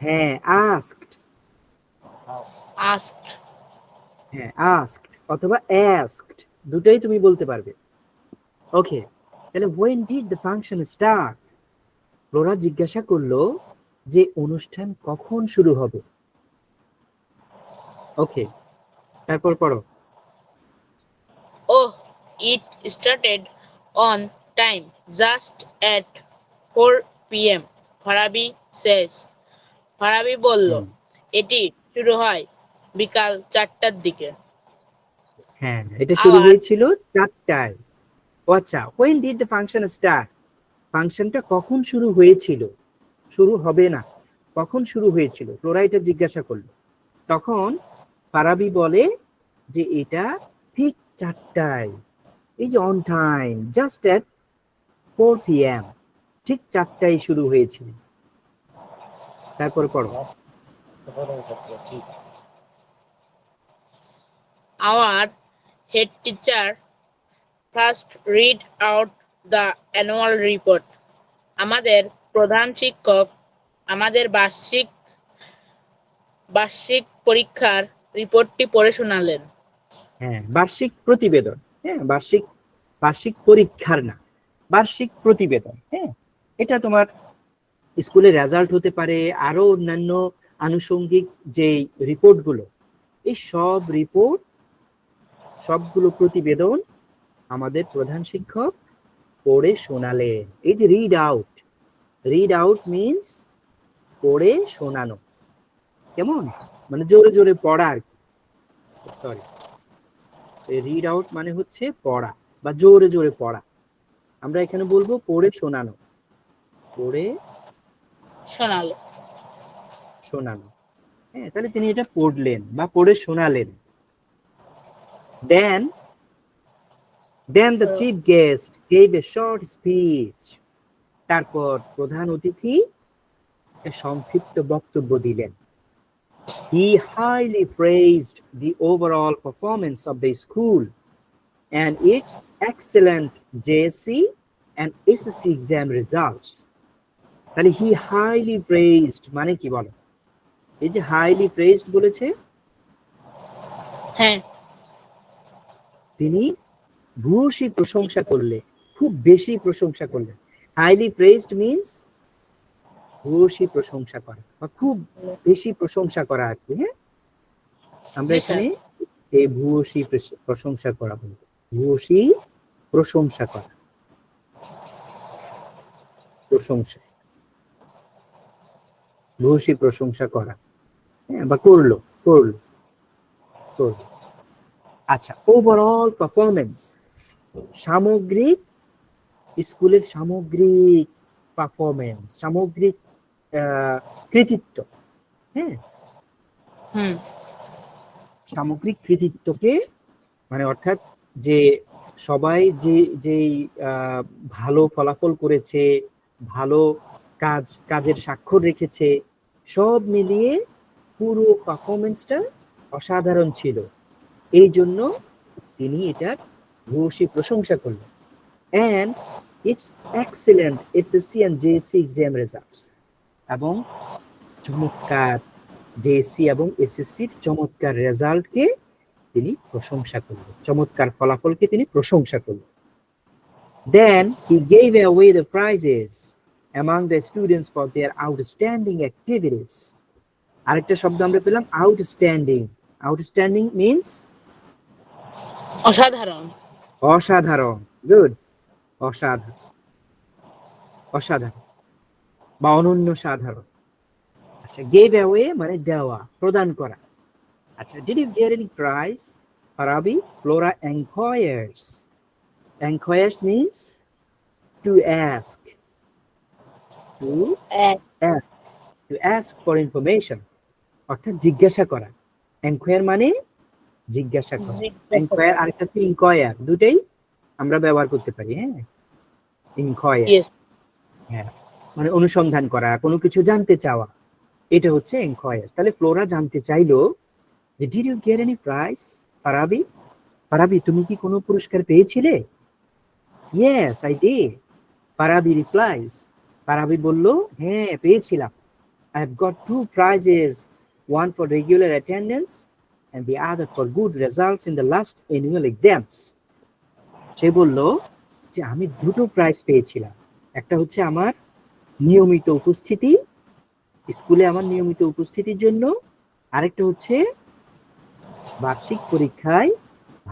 A: হ্যাঁ asked,
B: asked.
A: হ্যাঁ asked অথবা asked দুটোই তুমি বলতে পারবে। ওকে, তাহলে when did the function start? Flora জিজ্ঞাসা করলো যে অনুষ্ঠান কখন শুরু হবে। ওকে, তারপর পড়ো।
B: Oh, it started on time, just at 4 p.m. Farabi says. Farabi বলল এটি শুরু হয় বিকাল 4টার দিকে।
A: হ্যাঁ এটা শুরু হয়েছিল 4টায়। আচ্ছা when did the function start? ফাংশনটা কখন শুরু হয়েছিল, শুরু হবে না, কখন শুরু হয়েছিল ফ্লোরা এটা জিজ্ঞাসা করলো। তখন ফারাবি বলে যে এটা ঠিক 4টায়, এই যে on time, just at 4 p.m. ঠিক 4টায় শুরু হয়েছিল। তারপর পড়ো।
B: Our head teacher first read out the annual report. আমাদের প্রধান শিক্ষক আমাদের বার্ষিক পরীক্ষার রিপোর্টটি পড়ে শোনালেন।
A: হ্যাঁ বার্ষিক প্রতিবেদন, হ্যাঁ বার্ষিক পরীক্ষার না, বার্ষিক প্রতিবেদন। হ্যাঁ এটা তোমার স্কুলের রেজাল্ট হতে পারে, আরো অন্যান্য আনুষঙ্গিক যে রিপোর্টগুলো, এই সব রিপোর্ট সবগুলো প্রতিবেদন আমাদের প্রধান শিক্ষক পড়ে শোনালেন। এই যে রিড আউট মিনস পড়ে শোনানো, কেমন, মানে জোরে জোরে পড়া আর কি। সরি, রিড আউট মানে হচ্ছে পড়া বা জোরে জোরে পড়া। আমরা এখানে বলবো পড়ে শোনানো, পড়ে
B: শোনালো।
A: শোনানো। হ্যাঁ, তাহলে তিনি এটা পড়লেন বা পড়ে শোনালেন। দেন the chief guest gave a short speech. তারপর প্রধান অতিথি একটা সংক্ষিপ্ত বক্তব্য দিলেন। He highly praised the overall performance of the school and its excellent JSC and SSC exam results. তাহলে he highly praised মানে কি বলো? এই যে highly praised বলেছে,
B: হ্যাঁ,
A: তিনি ভূয়সী প্রশংসা করলে, খুব বেশি প্রশংসা করলেন। হাইলি প্রেজড মিন্স ভূয়সী প্রশংসা করা বা খুব বেশি প্রশংসা করা আর কি। হ্যাঁ, আমরা
B: জি,
A: এখানে এই ভূয়সী প্রশংসা করা বলবো, ভূয়সী প্রশংসা করা, প্রশংসা, ভূয়সী প্রশংসা করা। হ্যাঁ, বা করলো। আচ্ছা, ওভারঅল পারফরমেন্স, সামগ্রিক, স্কুলের সামগ্রিক পারফরমেন্স, সামগ্রিক কৃতিত্ব। হ্যাঁ, সামগ্রিক কৃতিত্বকে মানে অর্থাৎ যে সবাই যেই ভালো ফলাফল করেছে, ভালো কাজের স্বাক্ষর রেখেছে, সব মিলিয়ে পুরো পারফরমেন্সটা অসাধারণ ছিল। এই জন্য তিনি এটার ভূয়সী প্রশংসা করলেন। and its excellent SSC and JSC exam results, এবং চমৎকার JSC এবং SSCর চমৎকার রেজাল্টকে তিনি প্রশংসা করলেন, চমৎকার ফলাফলকে তিনি প্রশংসা করলেন। Then he gave away the prizes among the students for their outstanding activities. আরেকটা শব্দ আমরা পেলাম, আউটস্ট্যান্ডিং। আউটস্ট্যান্ডিং মিন্স
B: অসাধারণ।
A: অসাধারণ, গুড, অসাধারণ বা অনন্য সাধারণ। আচ্ছা, গেভ অ্যাওয়ে মানে দেওয়া, প্রদান করা। আচ্ছা, did you get any prize? Farabi, Flora enquires. Enquires means to ask, to ask for information, অর্থাৎ জিজ্ঞাসা করা। এনকোয়ার মানে জিজ্ঞাসা করা। এনকোয়ার আরেকটা হচ্ছে ইনকোয়ার, দুটেই আমরা ব্যবহার করতে পারি। হ্যাঁ, ইনকোয়ার, হ্যাঁ, মানে অনুসন্ধান করা, কোনো কিছু জানতে চাওয়া, এটা হচ্ছে ইনকোয়ার। তাহলে ফ্লোরা জানতে চাইলো যে did you get any prize? Farabi, তুমি কি কোনো পুরস্কার পেয়েছিলে? Yes I did, Farabi replies. Farabi বলল, হ্যাঁ পেয়েছিলাম। I have got 2 prizes, one for regular attendance and the other for good results in the last annual exams. সে বলল যে আমি 2টো প্রাইজ পেয়েছিলাম, একটা হচ্ছে আমার নিয়মিত উপস্থিতি, স্কুলে আমার নিয়মিত উপস্থিতির জন্য, আরেকটা হচ্ছে বার্ষিক পরীক্ষায়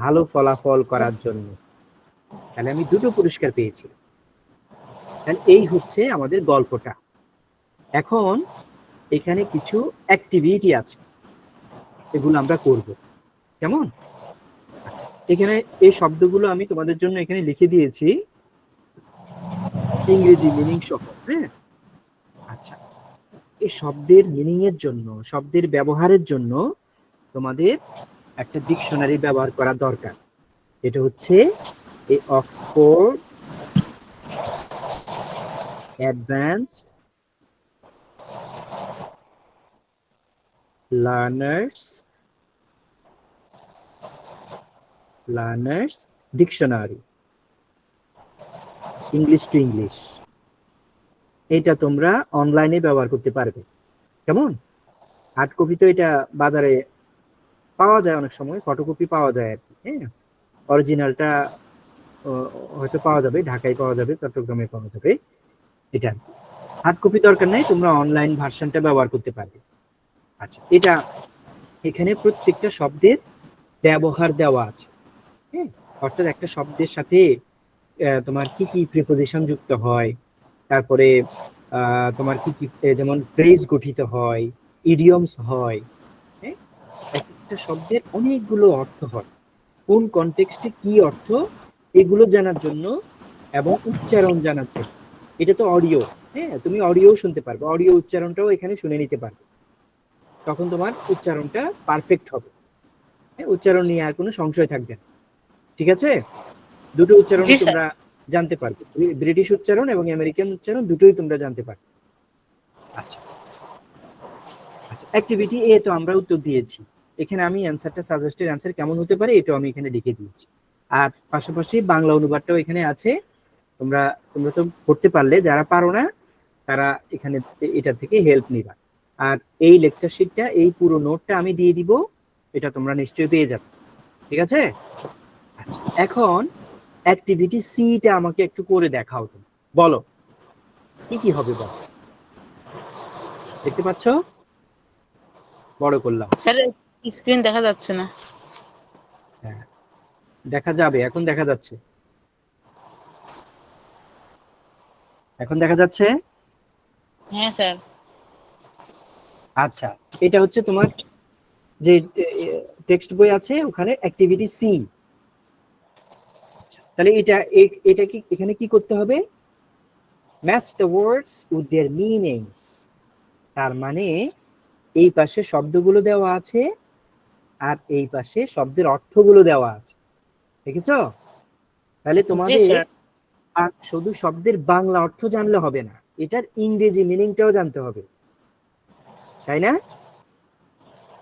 A: ভালো ফলাফল করার জন্য। তাহলে আমি 2টো পুরস্কার পেয়েছি। তাহলে এই হচ্ছে আমাদের গল্পটা। এখন এখানে কিছু অ্যাক্টিভিটি আছে, এগুলো আমরা করব, কেমন? এখানে এই শব্দগুলো আমি তোমাদের জন্য এখানে লিখে দিয়েছি ইংরেজি মিনিং সহ। হ্যাঁ, আচ্ছা, এই শব্দের মিনিং এর জন্য, শব্দের ব্যবহারের জন্য তোমাদের একটা ডিকশনারি ব্যবহার করা দরকার। এটা হচ্ছে এই Oxford advanced learners dictionary, English to English. এটা তোমরা অনলাইনে ব্যবহার করতে পারবে, কেমন? হার্ড কপি তো এটা বাজারে পাওয়া যায়, অনেক সময় ফটোকপি পাওয়া যায় আর কি। হ্যাঁ, অরিজিনালটা হয়তো পাওয়া যাবে, ঢাকায় পাওয়া যাবে, চট্টগ্রামে পাওয়া যাবে। এটা হার্ড কপি দরকার নেই, তোমরা অনলাইন ভার্সনটা ব্যবহার করতে পারবে। আচ্ছা, এটা এখানে প্রত্যেকটা শব্দের ব্যবহার দেওয়া আছে। হ্যাঁ, অর্থাৎ একটা শব্দের সাথে তোমার কি কি প্রিপোজিশন যুক্ত হয়, তারপরে তোমার কি কি যেমন ফ্রেজ গঠিত হয়, ইডিয়মস হয়। হ্যাঁ, এক একটা শব্দের অনেকগুলো অর্থ হয়, কোন কনটেক্সটে কি অর্থ এগুলো জানার জন্য এবং উচ্চারণ জানার জন্য। এটা তো অডিও, হ্যাঁ, তুমি অডিও শুনতে পারবে, অডিও উচ্চারণটাও এখানে শুনে নিতে পারবে, তখন তোমার উচ্চারণটা পারফেক্ট হবে। হ্যাঁ, উচ্চারণ নিয়ে আর কোনো সংশয় থাকবে না। ঠিক আছে, দুটো
B: জি
A: উচ্চারণই
B: স্যার।
A: তোমরা জানতে পারবে, ব্রিটিশ উচ্চারণ এবং আমেরিকান উচ্চারণ দুটোই তোমরা জানতে পারবে। আচ্ছা আচ্ছা, অ্যাক্টিভিটি এ তো আমরা উত্তর দিয়েছি, এখানে আমি অ্যান্সারটা, সাজেস্টেড অ্যান্সার কেমন হতে পারে এটাও আমি এখানে লিখে দিয়েছি। আর পাশাপাশি বাংলা অনুবাদটাও এখানে আছে, তোমরা তোমরা তো পড়তে পারলে, যারা পারো না তারা এখানে এটা থেকে হেল্প নিবা। আর এই লেকচার শিটটা, এই পুরো নোটটা আমি দিয়ে দিব, এটা তোমরা নিশ্চয়ই পেয়ে যাবে। ঠিক আছে, আচ্ছা এখন অ্যাক্টিভিটি সিটা আমাকে একটু করে দেখাও, তুমি বলো কি কি হবে, বলো। দেখতে পাচ্ছ, বড় করলাম।
B: স্যার স্ক্রিন দেখা যাচ্ছে না।
A: হ্যাঁ, দেখা যাবে, এখন দেখা যাচ্ছে, এখন দেখা যাচ্ছে।
B: হ্যাঁ স্যার।
A: আচ্ছা, এটা হচ্ছে তোমার যে টেক্সট বই আছে ওখানে অ্যাক্টিভিটি সি। তাহলে এটা কি এখানে কি করতে হবে, match the words with their meanings. তার মানে এই পাশে শব্দগুলো দেওয়া আছে আর এই পাশে শব্দের অর্থগুলো দেওয়া আছে, দেখেছো? তাহলে
B: জি
A: তোমাদের
B: স্যার।
A: আর শুধু শব্দের বাংলা অর্থ জানলে হবে না, এটার ইংরেজি মিনিংটাও জানতে হবে, তাই না?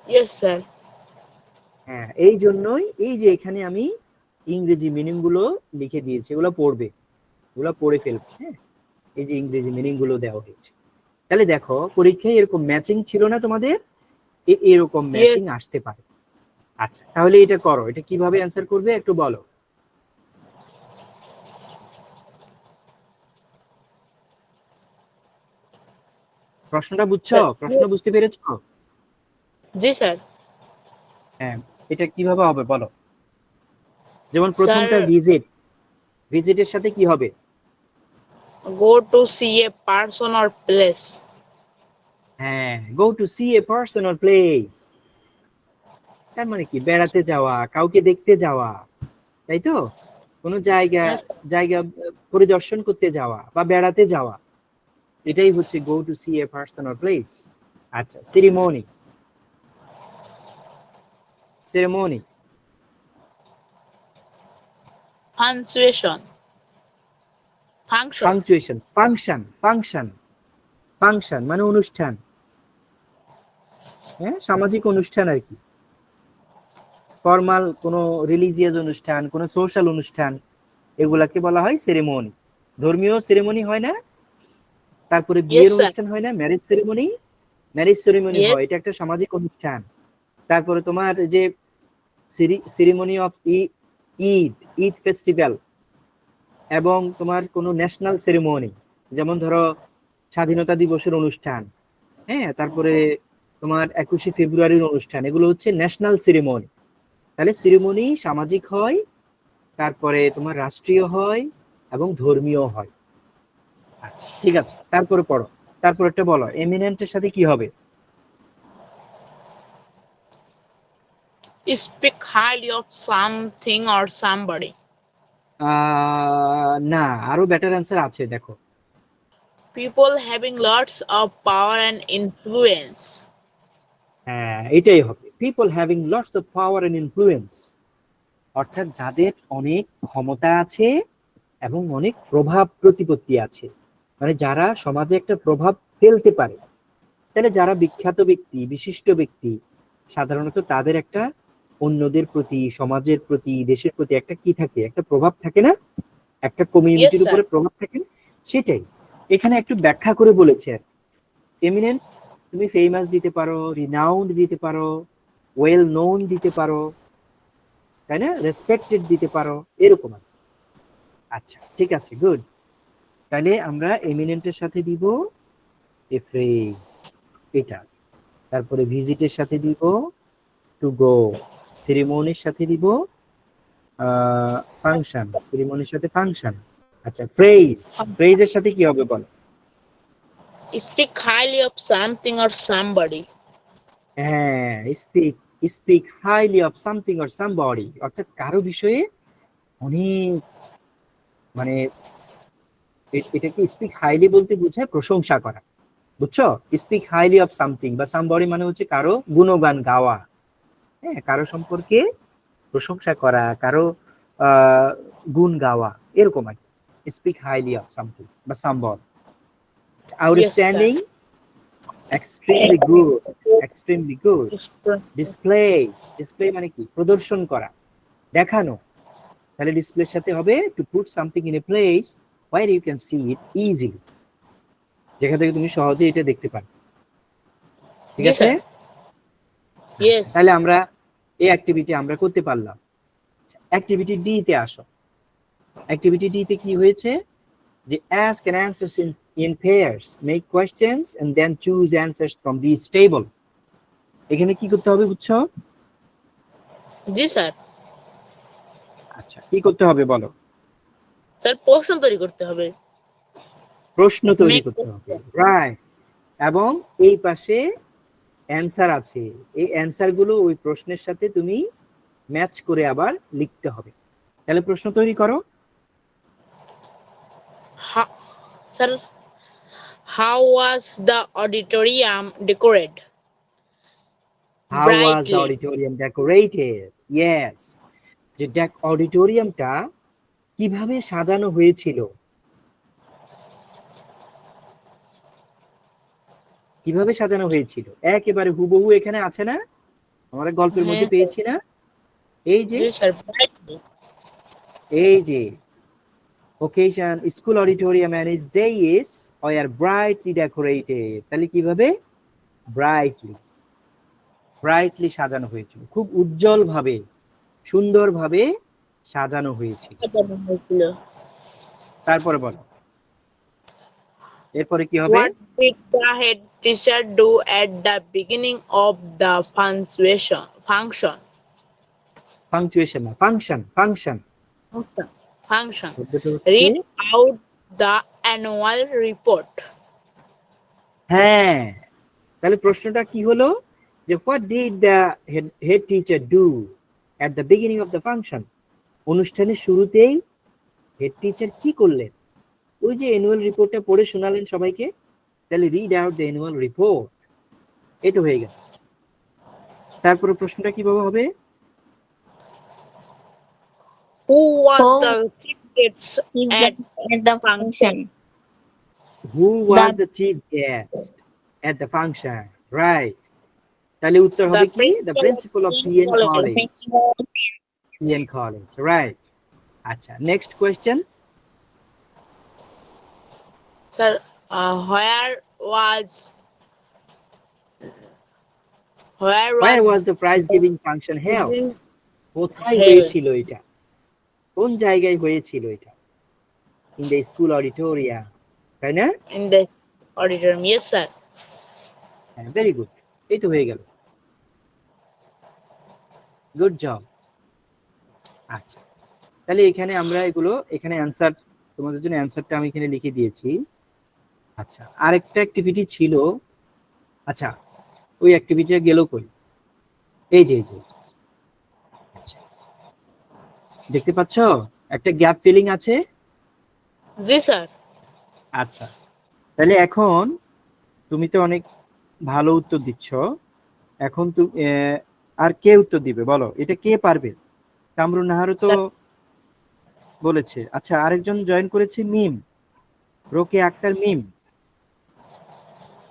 B: Yes sir.
A: হ্যাঁ, এই জন্যই এই যে এখানে আমি ইংরেজি মিনিং গুলো লিখে দিয়েছি, এগুলো পড়বে, এগুলো পড়ে ফেলবে। হ্যাঁ, এই যে ইংরেজি মিনিং গুলো দেওয়া হয়েছে। তাহলে দেখো, পরীক্ষায় এরকম ম্যাচিং ছিল না তোমাদের, এরকম
B: ইয়েস।
A: ম্যাচিং আসতে পারে। আচ্ছা, তাহলে এটা করো, এটা কিভাবে অ্যান্সার করবে একটু বলো। প্রশ্নটা বুঝছো,
B: স্যার।
A: প্রশ্ন বুঝতে পেরেছো?
B: জি স্যার।
A: হ্যাঁ, এটা কিভাবে হবে বলো। যেমন
B: স্যার,
A: প্রথমটা ভিজিট, ভিজিটের সাথে কি হবে?
B: Go to see a person or place.
A: হ্যাঁ, go to see a person or place. তার মানে কি, বেড়াতে যাওয়া, কাউকে দেখতে যাওয়া, তাই তো? কোনো জায়গা, জায়গা পরিদর্শন করতে যাওয়া বা বেড়াতে যাওয়া, এটাই হচ্ছে go to see a person or place. আচ্ছা, ceremony, ceremony,
B: punctuation, function.
A: Punctuation, function, function, function মানে অনুষ্ঠান, হ্যাঁ, সামাজিক অনুষ্ঠান আর কি, ফর্মাল কোনো রিলিজিয়াস অনুষ্ঠান, কোনো সোশ্যাল অনুষ্ঠান, এগুলাকে বলা হয় সেরেমনি। ধর্মীয় সেরেমনি হয় না, তারপরে
B: ইয়েস
A: বিয়ের
B: স্যার।
A: অনুষ্ঠান হয় না, marriage ceremony, marriage ceremony
B: yes.
A: হয়, এটা একটা সামাজিক অনুষ্ঠান। তারপরে তোমার যে ceremony of Eid, Eid festival, এবং তোমার কোনো ন্যাশনাল সেরেমনি, যেমন ধরো স্বাধীনতা দিবসের অনুষ্ঠান, হ্যাঁ, তারপরে তোমার 21শে ফেব্রুয়ারির অনুষ্ঠান, এগুলো হচ্ছে ন্যাশনাল সেরেমনি। তাহলে সেরেমনি সামাজিক হয়, তারপরে তোমার রাষ্ট্রীয় হয় এবং ধর্মীয় হয়। আচ্ছা ঠিক আছে, তারপরে পড়ো, তারপর একটা বলো, এমিনেন্টের সাথে কি হবে?
B: Speak highly of something or somebody.
A: না, আরো বেটার অ্যান্সার আছে, দেখো।
B: People having lots of power and influence.
A: হ্যাঁ, এটাই হবে, people having lots of power and influence, অর্থাৎ যাদের অনেক ক্ষমতা আছে এবং অনেক প্রভাব প্রতিপত্তি আছে, মানে যারা সমাজে একটা প্রভাব ফেলতে পারে। তাহলে যারা বিখ্যাত ব্যক্তি, বিশিষ্ট ব্যক্তি, সাধারণত তাদের একটা অন্যদের প্রতি, সমাজের প্রতি, দেশের প্রতি একটা কি থাকে, একটা প্রভাব থাকে না, একটা
B: ইয়েস
A: কমিউনিটির
B: স্যার।
A: উপরে প্রভাব থাকে না? সেটাই এখানে একটু ব্যাখ্যা করে বলেছে। এমিনেন্ট তুমি ফেমাস দিতে পারো, রিনাউন্ড দিতে পারো, ওয়েল নোন দিতে পারো, তাই না, রেসপেক্টেড দিতে পারো, এরকম আর কি। আচ্ছা ঠিক আছে, গুড। তাহলে আমরা এমিনেন্টের সাথে দিব এ ফ্রেজ, এটা। তারপরে ভিজিটের সাথে দিব টু গো, সেরেমনির সাথে দিব ফাংশন, সেরিমনির সাথে ফাংশন। আচ্ছা, ফ্রেজের সাথে কি হবে বলো?
B: Speak highly of something or somebody.
A: হ্যাঁ, speak highly of something or somebody, অর্থাৎ কারো বিষয়ে অনেক, মানে এটাকে স্পিক হাইলি বলতে বোঝায় প্রশংসা করা, বুঝছো? স্পিক হাইলি অফ সামথিং বা সামবডি মানে হচ্ছে কারো গুণগান গাওয়া, হ্যাঁ, কারো সম্পর্কে প্রশংসা করা, কারো গুণ গাওয়া, এরকম আর কি। স্পিক হাইলি অফ সামথিং বা somebody. Outstanding, extremely good, extremely good. Display মানে কি? প্রদর্শন করা, দেখানো। তাহলে ডিসপ্লের সাথে হবে to put something in a place where you can see it easily, যেখান থেকে তুমি সহজে এটা দেখতে পারো। ঠিক
B: জি
A: আছে?
B: স্যার। Yes.
A: তাহলে আমরা এই অ্যাক্টিভিটি আমরা করতে পারলাম। অ্যাক্টিভিটি ডি তে আসো। অ্যাক্টিভিটি ডি তে কি হয়েছে? যে ask and answers in pairs, make questions and then choose answers from these table. এখানে কি করতে হবে বুঝছো?
B: জি স্যার।
A: আচ্ছা, কি করতে হবে বলো?
B: স্যার প্রশ্ন তৈরি করতে হবে।
A: প্রশ্ন তৈরি
B: Make
A: করতে হবে, রাইট। এবং এই পাশে অ্যান্সার আছে, এই অ্যান্সার গুলো ওই প্রশ্নের সাথে তুমি ম্যাচ করে আবার লিখতে হবে। তাহলে প্রশ্ন তৈরি করো।
B: Sir, how was the auditorium decorated?
A: How was the
B: Brightly.
A: auditorium decorated? Yes. যে অডিটোরিয়ামটা কিভাবে সাজানো হয়েছিল? কিভাবে সাজানো হয়েছিল? একেবারে হুবহু এখানে আছে না? আমরা গল্পের মধ্যে
B: হ্যাঁ।
A: পেয়েছি না? এই যে
B: জি স্যার, brightly.
A: এই যে occasion, school auditorium and its days were brightly decorated. তাহলে কিভাবে? ব্রাইটলি সাজানো হয়েছিল, খুব উজ্জ্বল ভাবে, সুন্দর ভাবে সাজানো হয়েছিল। তারপরে বলো, এরপরে কি হবে?
B: What did the head teacher do at the beginning of the function?
A: Punctuation না, ফাংশন।
B: Function.
A: শব্দটা হচ্ছে,
B: Read out the annual report.
A: হ্যাঁ, তাহলে প্রশ্নটা কি হলো? যে what did the head teacher do at the beginning of the function? অনুষ্ঠানের শুরুতেই হেড টিচার কি করলেন? ওই যে অ্যানুয়াল রিপোর্টটা পড়ে শোনালেন সবাইকে। তাহলে read out the annual report, এটা হয়ে গেছে। তারপরে প্রশ্নটা কিভাবে হবে?
B: Who was
C: Who
B: the chief guest
C: at the function?
A: Who was the chief guest at the function? Right. তাহলে উত্তর হবে কি? The principal of PN College. PN College, right. আচ্ছা, next question.
B: Sir, where
A: was the prize giving function held? কোথায়
B: held?
A: হয়েছিল এটা? কোন জায়গায় হয়েছিল এটা? In the school auditorium, তাই না?
B: In the auditorium, yes sir.
A: হ্যাঁ, ভেরি গুড, এই তো হয়ে গেল। Good job. আচ্ছা, তাহলে এখানে আমরা এগুলো, এখানে অ্যান্সার, তোমাদের জন্য অ্যান্সারটা আমি এখানে লিখে দিয়েছি। আচ্ছা, আরেকটা অ্যাক্টিভিটি ছিল। আচ্ছা, ওই অ্যাক্টিভিটিটা গেল কই? এই যে আচ্ছা, দেখতে পাচ্ছ একটা গ্যাপ ফিলিং আছে?
B: জি স্যার।
A: আচ্ছা, তাহলে এখন তুমি তো অনেক ভালো উত্তর দিচ্ছ, এখন আর কে উত্তর দিবে বলো? এটা কে পারবে? কামরুন নাহারও তো বলেছে। আচ্ছা, আরেকজন জয়েন করেছে, মিম, রোকে আক্তার। মিম,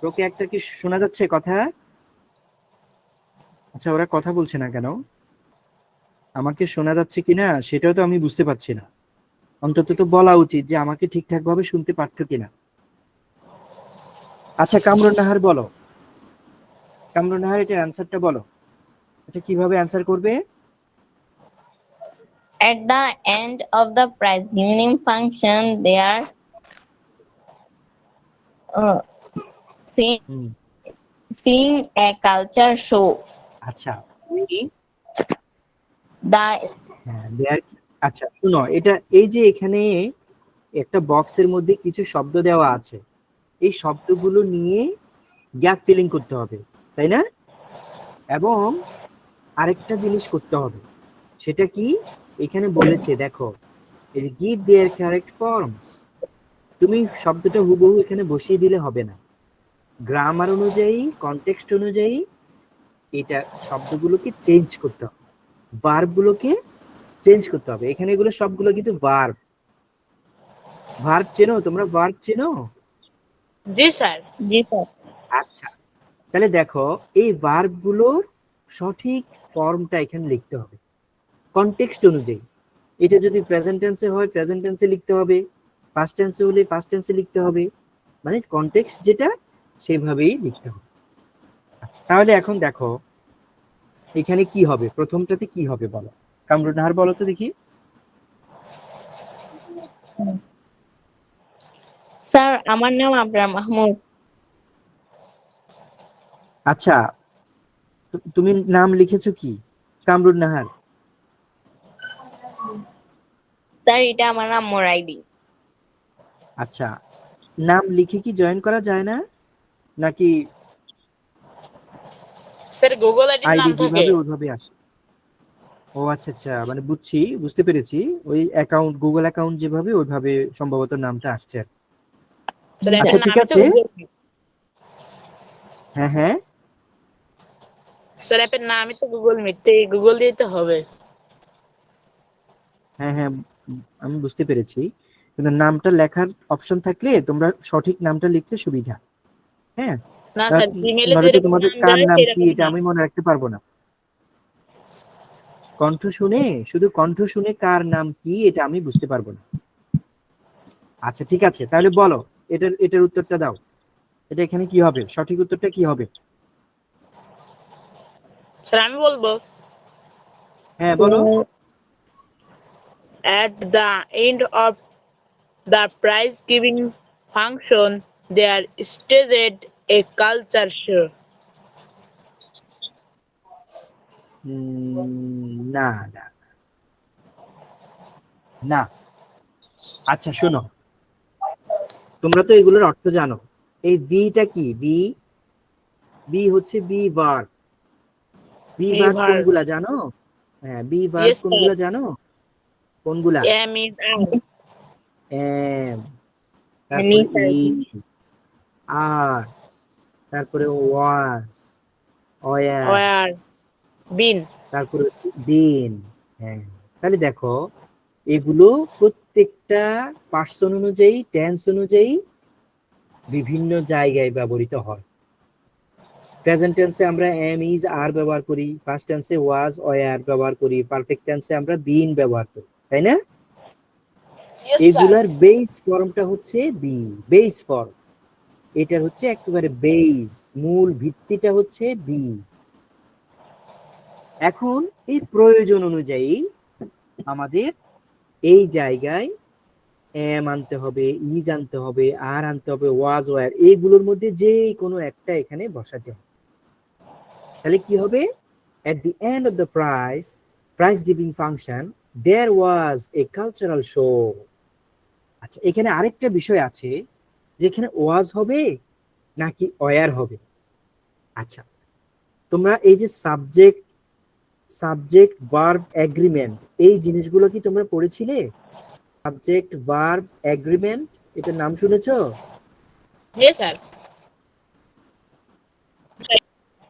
A: রোকে আক্তার, কি শোনা যাচ্ছে কথা? আচ্ছা, ওরা কথা বলছে না কেন? আমাকে শোনা যাচ্ছে কিনা সেটাও তো আমি বুঝতে পারছি না। অন্তত তো বলা উচিত যে আমাকে ঠিকঠাক ভাবে শুনতে পারছো কিনা। আচ্ছা, কামরুন নাহার বলো, কামরুন নাহার এটা অ্যান্সারটা বলো, এটা কিভাবে অ্যান্সার করবে?
C: At the end of the prize giving function, they are seeing a culture show.
A: আচ্ছা,
C: The
A: হ্যাঁ দেয়ার, আচ্ছা শুনো, এটা এই যে এখানে একটা বক্সের মধ্যে কিছু শব্দ দেওয়া আছে, এই শব্দগুলো নিয়ে গ্যাপ ফিলিং করতে হবে, তাই না? এবং আরেকটা জিনিস করতে হবে, সেটা কি এখানে বলেছে দেখো, এই যে গিভ দেয়ার কারেক্ট ফর্মস, তুমি শব্দটা হুবহু এখানে বসিয়ে দিলে হবে না, গ্রামার অনুযায়ী কনটেক্সট অনুযায়ী এটা শব্দগুলোকে চেঞ্জ করতে হবে, ভার্বগুলোকে চেঞ্জ করতে হবে। এখানে এগুলো সবগুলো কিন্তু ভার্ব। ভার্ব চেনো তোমরা? ভার্ব চেনো?
B: জি স্যার।
C: জি স্যার।
A: আচ্ছা, তাহলে দেখো এই ভার্বগুলোর সঠিক ফর্মটা এখানে লিখতে হবে কনটেক্সট অনুযায়ী। এটা যদি প্রেজেন্ট টেন্সে হয় প্রেজেন্ট টেন্সে লিখতে হবে, পাস্ট টেন্সে হলে পাস্ট টেন্সে লিখতে হবে, মানে কনটেক্সট যেটা সেভাবেই লিখতে হবে। আচ্ছা, তাহলে এখন দেখো এখানে কি হবে, প্রথমটাতে কি হবে বলো, কামরুন নাহার বলো তো দেখি।
C: স্যার আমার নাম আবরার মাহমুদ।
A: আচ্ছা, তুমি নাম লিখেছো কি? কামরুন নাহার।
C: স্যার এটা আমার নাম মোরাইদি।
A: আচ্ছা, নাম লিখে কি জয়েন করা যায় না, নাকি
B: স্যার গুগল আইডির
A: আইডি
B: নাম থাকে।
A: যেভাবে ওইভাবে আসে? ও আচ্ছা আচ্ছা, মানে বুঝছি, বুঝতে পেরেছি, ওই অ্যাকাউন্ট গুগল অ্যাকাউন্ট যেভাবে ওইভাবে সম্ভবত নামটা আসছে আর কি।
B: স্যার
A: আচ্ছা
B: অ্যাপের
A: ঠিক
B: নামই তো
A: আছে,
B: গুগল মিট।
A: হ্যাঁ হ্যাঁ
B: স্যার অ্যাপের নামই তো গুগল মিট, তো এই গুগল দিয়ে তো হবে।
A: হ্যাঁ হ্যাঁ আমি বুঝতে পেরেছি, কিন্তু নামটা লেখার অপশন থাকলে তোমরা সঠিক নামটা লিখতে সুবিধা। হ্যাঁ,
B: না স্যার, জিমেলে
A: নয়তো
B: যেরকম
A: তোমাদের
B: নাম
A: কার
B: দেয়
A: নাম কি
B: সেরকম
A: এটা
B: নাম।
A: আমি মনে রাখতে পারবো না। কণ্ঠ শুনে, শুধু কণ্ঠ শুনে কার নাম কি এটা আমি বুঝতে পারবো না। আচ্ছা ঠিক আছে, তাহলে বলো, এটার এটার উত্তরটা দাও, এটা এখানে কি হবে, সঠিক উত্তরটা কি হবে?
B: স্যার আমি বলবো,
A: হ্যাঁ বলো।
B: at the end of the prize giving function there staged a culture show.
A: না না না। আচ্ছা শোনো, তোমরা তো এগুলোর অর্থ জানো, এই বিটা কি, বি, বি হচ্ছে be verb. Be verb
B: Beaver.
A: কোনগুলা জানো? হ্যাঁ, বি ভার্ব
B: Yes sir.
A: কোনগুলা জানো? কোনগুলা?
B: Am is am.
A: এম,
C: আমি
A: তারপরে
C: স্যার
A: ইজ, আর, তারপরে ওয়াজ, ওয়ার,
B: Where. Been.
A: তারপরে হচ্ছে বিন। হ্যাঁ, তাহলে দেখো এগুলো প্রত্যেকটা পার্সন অনুযায়ী টেন্স অনুযায়ী বিভিন্ন জায়গায় ব্যবহৃত হয়। প্রেজেন্ট টেন্সে আমরা এম, ইজ, আর ব্যবহার করি, ফার্স্ট টেন্সে ওয়াজ, ওয়ার ব্যবহার করি, পারফেক্ট টেন্সে আমরা বিন ব্যবহার করি, তাই না?
B: Yes sir.
A: এগুলার বেস ফর্মটা হচ্ছে বি, বেস ফর্ম, এটার হচ্ছে একেবারে বেস, মূল ভিত্তিটা হচ্ছে বি। এখন এই প্রয়োজন অনুযায়ী আমাদের এই জায়গায় এম আনতে হবে, ইজ আনতে হবে, আর আনতে হবে, ওয়াজ, ওয়ার, এইগুলোর মধ্যে যে কোনো একটা এখানে বসাতে হবে। তাহলে কি হবে, at the end of the prize giving function there was a cultural show. আচ্ছা, এখানে আরেকটা বিষয় আছে, যেখানে ওয়াজ হবে নাকি ওয়ার হবে। আচ্ছা, তোমরা এই যে সাবজেক্ট, সাবজেক্ট ভার্ব এগ্রিমেন্ট, এই জিনিসগুলো কি তোমরা পড়েছিলে? সাবজেক্ট ভার্ব এগ্রিমেন্ট, এটার নাম শুনেছো?
B: Yes sir.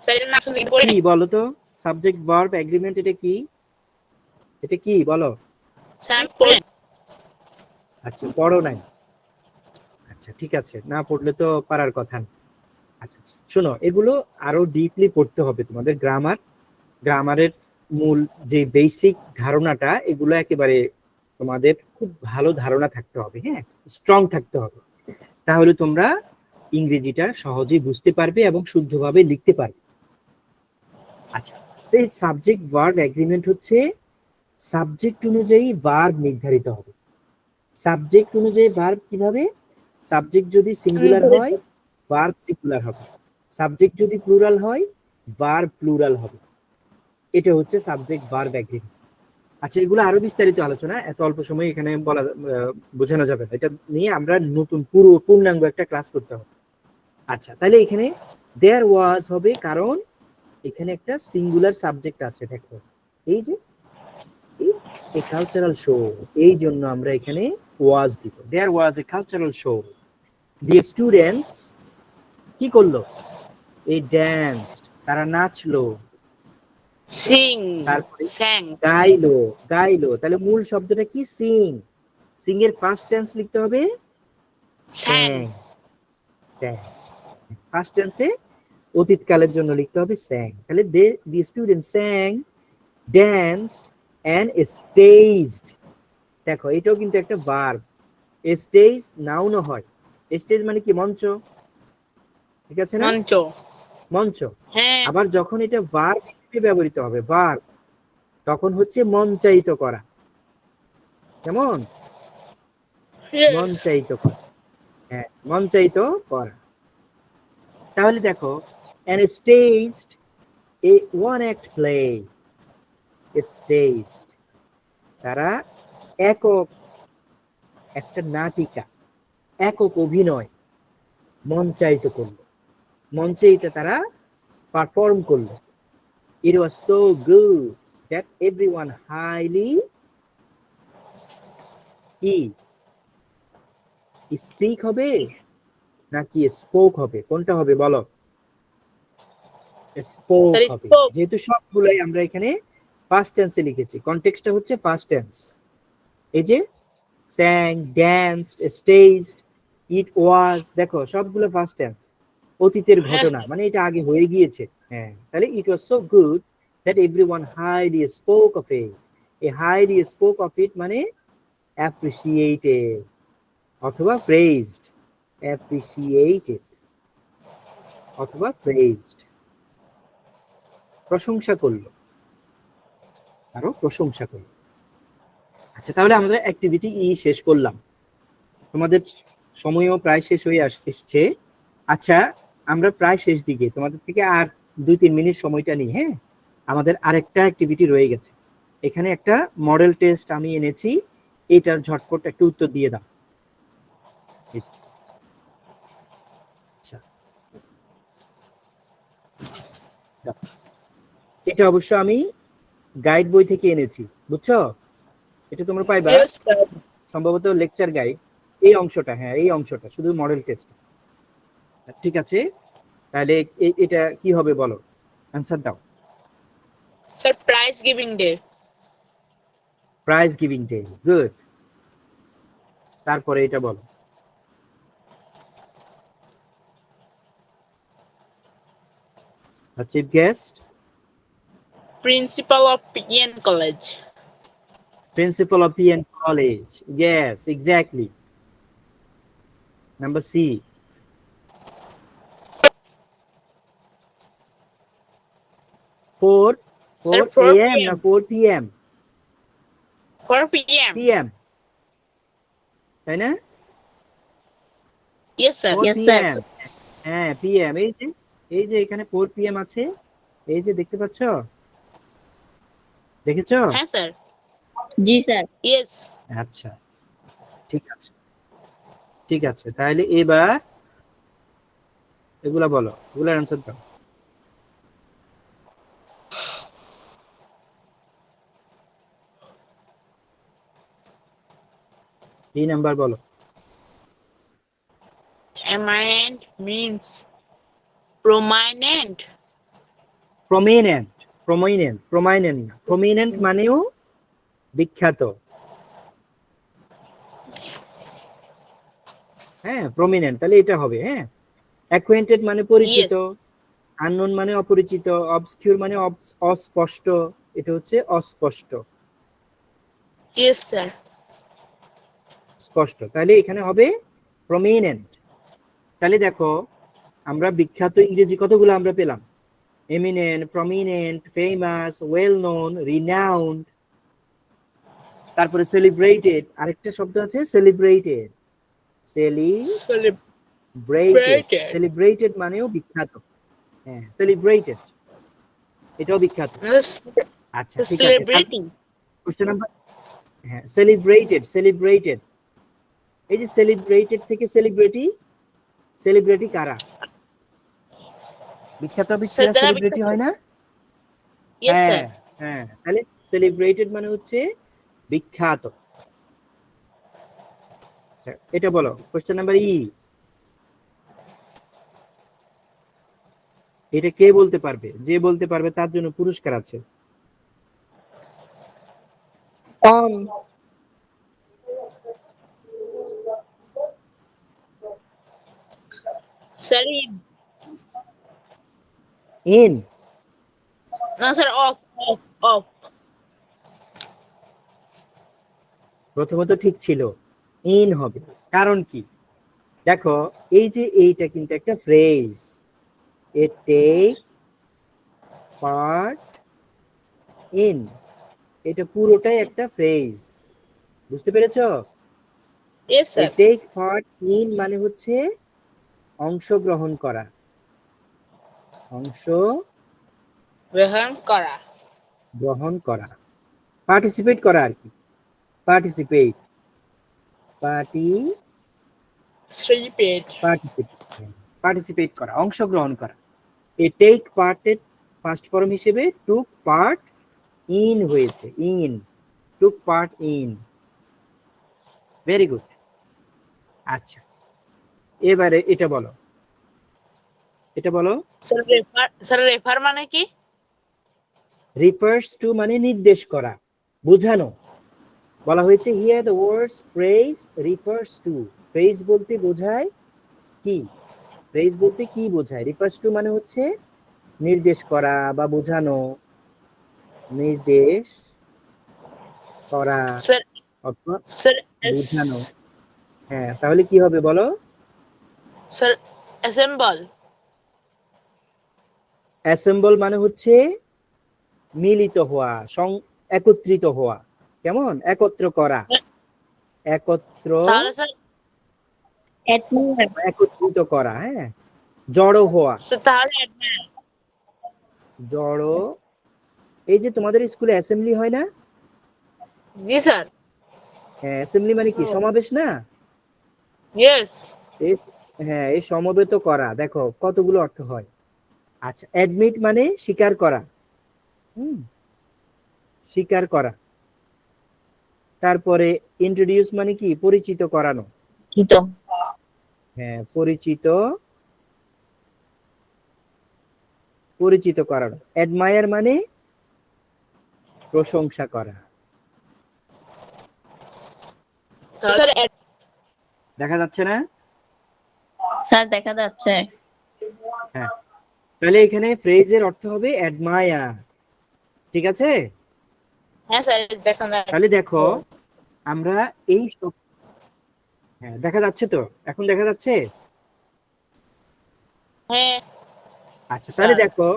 B: স্যার এর নাম শুনলে পড়ে
A: কি
B: নাই।
A: বলো তো, সাবজেক্ট ভার্ব এগ্রিমেন্ট এটা কি, এটা কি বলো?
B: স্যার আমি পড়ে নাই।
A: আচ্ছা পড়ো নাই, আচ্ছা ঠিক আছে, না পড়লে তো পারার কথা না। আচ্ছা শোনো, এগুলো আরো ডিপলি পড়তে হবে তোমাদের, গ্রামার, গ্রামারের মূল যে বেসিক ধারণাটা, এগুলো একেবারে তোমাদের খুব ভালো ধারণা থাকতে হবে, হ্যাঁ, স্ট্রং থাকতে হবে, তাহলে তোমরা ইংরেজিটা সহজেই বুঝতে পারবে এবং শুদ্ধভাবে লিখতে পারবে। আচ্ছা, সেই সাবজেক্ট ভার্ব এগ্রিমেন্ট হচ্ছে সাবজেক্ট অনুযায়ী ভার্ব নির্ধারিত হবে। সাবজেক্ট অনুযায়ী ভার্ব কিভাবে, সাবজেক্ট যদি সিঙ্গুলার হয় ভার্ব সিঙ্গুলার হবে, সাবজেক্ট যদি প্লুরাল হয় ভার্ব প্লুরাল হবে, এটা হচ্ছে সাবজেক্ট ভার্ব এগ্রিমেন্ট। আচ্ছা, এগুলো আরো বিস্তারিত আলোচনা, এত অল্প সময় এখানে বলা বোঝানো যাবে না। এটা নিয়ে আমরা নতুন পূর্ণাঙ্গ একটা ক্লাস করতে হবে। আচ্ছা, তাহলে এখানে দেয়ার ওয়াজ হবে কারণ এখানে একটা সিঙ্গুলার সাবজেক্ট আছে। দেখো এই যে এ কালচারাল শো, এই জন্য আমরা এখানে ওয়াজ দিব। There was a cultural show. The students কি করলো? এই ড্যান্সড, তারা নাচলো।
B: সিং,
A: তারপরে
B: স্যাং,
A: গাইলো, গাইলো। তাহলে মূল শব্দটা কি? সিং। সিং এর ফার্স্ট টেন্স লিখতে হবে
B: স্যাং,
A: স্যাং। স্যাং ফার্স্ট টেন্সে অতীতকালের জন্য লিখতে হবে স্যাং। তাহলে the student sang, danced and staged. দেখো এটাও কিন্তু একটা ভার্ব। স্টেজ নাউনও হয়। স্টেজ মানে কি? মঞ্চ, ঠিক আছে না?
B: মঞ্চ।
A: মঞ্চ।
B: হ্যাঁ,
A: আবার যখন এটা ভার্ব হিসেবে ব্যবহৃত হবে, ভার্ব, তখন হচ্ছে মঞ্চায়িত করা। কেমন?
B: yes,
A: মঞ্চায়িত করা। হ্যাঁ, মঞ্চায়িত করা। তাহলে দেখো and staged a one act play. Staged, তারা একক একটা নাটিকা, একক অভিনয় মঞ্চায়িত করলো, মঞ্চে এটা তারা পারফর্ম করলো। It was so good that everyone highly speak হবে নাকি স্পোক হবে? কোনটা হবে বলো? স্পোক
B: Sir,
A: হবে,
B: spoke.
A: যেহেতু সবগুলাই আমরা এখানে ফার্স্ট টেন্সে লিখেছি। কনটেক্সটটা হচ্ছে ফার্স্ট টেন্স। এই যে sang, danced, staged, it was, দেখো সবগুলো ফার্স্ট টেন্স, অতীতের ঘটনা, মানে এটা আগে হয়ে গিয়েছে। হ্যাঁ, তাহলে it was so good that everyone highly spoke of it. A highly spoke of it মানে appreciated অথবা praised, appreciated অথবা praised, প্রশংসা করলো, আরো প্রশংসা করলো। আচ্ছা, তাহলে আমরা অ্যাক্টিভিটি শেষ করলাম, তোমাদের সময়ও প্রায় শেষ হয়ে এসছে। আচ্ছা, আমরা প্রায় শেষ দিকে, তোমাদের থেকে আর 2-3 মিনিট সময়টা নিই। হ্যাঁ, আমাদের আরেকটা অ্যাক্টিভিটি রয়ে গেছে। এখানে একটা মডেল টেস্ট আমি এনেছি, এটার ঝটপট একটা উত্তর দিয়ে দাও। আচ্ছা, এটা অবশ্য আমি গাইড বই থেকে এনেছি, বুঝছো? এটা তোমরা পাইবা
B: Yes, sir.
A: সম্ভবত লেকচার গাইড, এই অংশটা। হ্যাঁ, এই অংশটা শুধু মডেল টেস্ট। ঠিক আছে, তাহলে এটা কি হবে বলো, অ্যানসার দাও।
B: Sir, prize giving day.
A: Prize giving day, good. তারপরে এটা বলো। Chief guest,
B: Principal of PN College.
A: Principal of PN college, yes exactly. Number C, 4
B: Sir, 4
A: AM না 4 PM?
B: 4 p.m.
A: PM, তাই না?
B: Yes, sir.
A: 4
C: Yes, sir.
A: PM, হ্যাঁ PM। এই যে এখানে 4 PM আছে, এই যে দেখতে পাচ্ছ, দেখেছো?
B: হ্যাঁ, স্যার।
C: জি স্যার।
B: Yes.
A: আচ্ছা, ঠিক আছে, ঠিক আছে। তাহলে এবার এগুলা বলো, এগুলার অ্যানসার দাও। এই নাম্বার বলো।
B: Eminent means prominent.
A: Prominent, prominent না, প্রমিনেন্ট মানেও বিখ্যাত। হ্যাঁ, প্রমিনেন্ট, তাহলে এটা হবে। হ্যাঁ, অ্যাকুয়েন্টেড মানে পরিচিত, আননোন মানে অপরিচিত, অবসকিউর মানে অস্পষ্ট, এটা হচ্ছে অস্পষ্ট।
B: Yes, sir.
A: স্পষ্ট, তাহলে এখানে হবে প্রমিনেন্ট। তাহলে দেখো আমরা বিখ্যাত ইংরেজি কতগুলো আমরা পেলাম? Eminent, prominent, famous, well known, renowned. তারপরে সেলিব্রেটেড, আরেকটা শব্দ আছে সেলিব্রেটেড, সেলিব্রেটেড মানেও বিখ্যাত। হ্যাঁ, সেলিব্রেটেড, এটাও বিখ্যাত।
B: Yes,
A: আচ্ছা, ঠিক আছে।
B: celebrity.
A: কোশ্চেন নাম্বার, হ্যাঁ, সেলিব্রেটেড। এই যে সেলিব্রেটেড থেকে সেলিব্রিটি কারা? বিখ্যাত ব্যক্তিরা
B: যারা
A: সেলিব্রিটি হয় না?
B: ইয়েস
A: হ্যাঁ
B: স্যার।
A: হ্যাঁ, তাহলে সেলিব্রেটেড মানে হচ্ছে বিখ্যাত। আচ্ছা, এটা বলো, কোশ্চেন নাম্বার এটা কে বলতে পারবে? যে বলতে পারবে তার জন্য পুরস্কার আছে।
C: On.
B: স্যার
A: ইন,
B: না স্যার, অফ অফ অফ।
A: প্রথমত ঠিক ছিল, ইন হবে। কারণ কি, দেখো এই যে এইটা কিন্তু একটা phrase, a take part in, এটা পুরোটাই একটা ফ্রেজ, বুঝতে পেরেছো?
B: ইয়েস
A: এ
B: স্যার।
A: টেক পার্ট ইন মানে হচ্ছে অংশগ্রহণ করা,
B: গ্রহণ করা।
A: গ্রহণ করা, পার্টিসিপেট করা আর কি, পার্টিসিপেট,
B: পার্টিসিপেট।
A: পার্টিসিপেট করা, অংশগ্রহণ করা। এ টেক পার্টের ফার্স্ট ফর্ম হিসেবে টুক পার্ট ইন হয়েছে, টুক পার্ট ইন। Very good. আচ্ছা, এবারে এটা বলো,
B: স্যার রেফার মানে কি?
A: রিফার্স টু মানে নির্দেশ করা, বোঝানো। বলা হয়েছে here the words praise refers to, praise বলতে বোঝায় কি, রিফার্স টু মানে হচ্ছে নির্দেশ করা বা বোঝানো, নির্দেশ করা
B: স্যার
A: অথবা
B: স্যার
A: বোঝানো। হ্যাঁ, তাহলে কি হবে বলো?
B: Sir assemble.
A: অ্যাসেম্বল মানে হচ্ছে মিলিত হওয়া, একত্রিত হওয়া, কেমন, একত্র করা,
B: তাহলে স্যার
C: Admire.
A: একত্রিত করা, হ্যাঁ, জড়ো হওয়া,
B: তাহলে
A: জড়ো। এই যে তোমাদের স্কুলে অ্যাসেম্বলি হয় না?
B: জি স্যার।
A: হ্যাঁ, অ্যাসেম্বলি মানে কি, সমাবেশ না?
B: ইয়েস।
A: হ্যাঁ, এই সমবেত করা, দেখো কতগুলো অর্থ হয়। আচ্ছা, অ্যাডমিট মানে স্বীকার করা, স্বীকার করা। তারপরে ইন্ট্রোডিউস মানে কি, পরিচিত করানো,
C: Ito.
A: হ্যাঁ, পরিচিত করানো। অ্যাডমায়ার মানে প্রশংসা করা।
B: স্যার
A: দেখা যাচ্ছে না?
C: Sir, দেখা যাচ্ছে।
A: হ্যাঁ, তাহলে এখানে ফ্রেজের অর্থ হবে অ্যাডমায়ার, ঠিক আছে?
B: হ্যাঁ স্যার দেখুন।
A: তাহলে দেখো আমরা এই হ্যাঁ, দেখা যাচ্ছে তো, এখন দেখা যাচ্ছে?
B: হ্যাঁ
A: আচ্ছা, তাহলে দেখো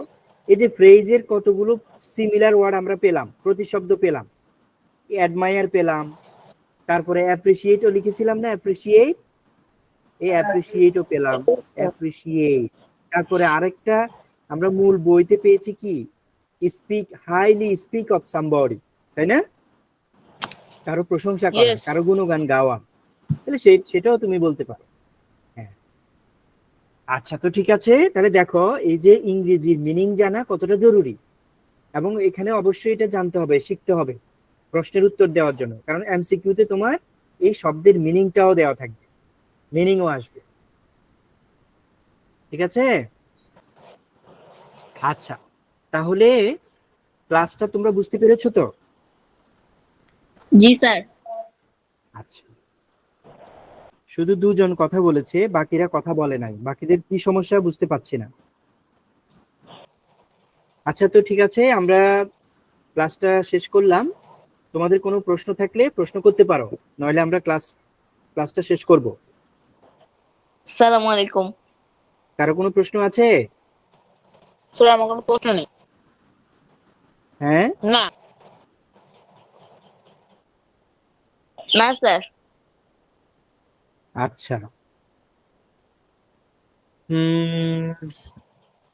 A: এই যে ফ্রেজের কতগুলো সিমিলার ওয়ার্ড আমরা পেলাম, প্রতিশব্দ পেলাম, অ্যাডমায়ার পেলাম, তারপরে অ্যাপ্রিসিয়েটও লিখেছিলাম না, এই অ্যাপ্রিসিয়েটও পেলাম, অ্যাপ্রিসিয়েট। তারপরে আরেকটা আমরা মূল বইতে পেয়েছি কি, স্পিক অফ সামবডি, তাই না? কারো প্রশংসা করা,
B: Yes.
A: কারো গুণগান গাওয়া, তাহলে সেটাও তুমি বলতে পারো। হ্যাঁ, আচ্ছা, তো ঠিক আছে, তাহলে দেখো এই যে ইংরেজির মিনিং জানা কতটা জরুরি, এবং এখানে অবশ্যই এটা জানতে হবে, শিখতে হবে প্রশ্নের উত্তর দেওয়ার জন্য, কারণ এমসিকিউতে তোমার এই শব্দের মিনিংটাও দেওয়া থাকবে, মিনিংও আসবে, ঠিক আছে? আচ্ছা, তাহলে ক্লাসটা তোমরা বুঝতে পেরেছো তো?
C: জি স্যার।
A: আচ্ছা, শুধু দুজন কথা বলেছে, বাকিরা কথা বলে নাই, বাকিদের কি সমস্যা বুঝতে পারছি না। আচ্ছা, তো ঠিক আছে, আমরা ক্লাসটা শেষ করলাম। তোমাদের কোনো প্রশ্ন থাকলে প্রশ্ন করতে পারো, নইলে আমরা ক্লাসটা শেষ করব।
C: আসসালামু আলাইকুম।
A: কারো কোনো প্রশ্ন আছে?
B: স্যার আমার কোনো প্রশ্ন নেই।
A: হ্যাঁ,
B: না।
C: না স্যার।
A: আচ্ছা।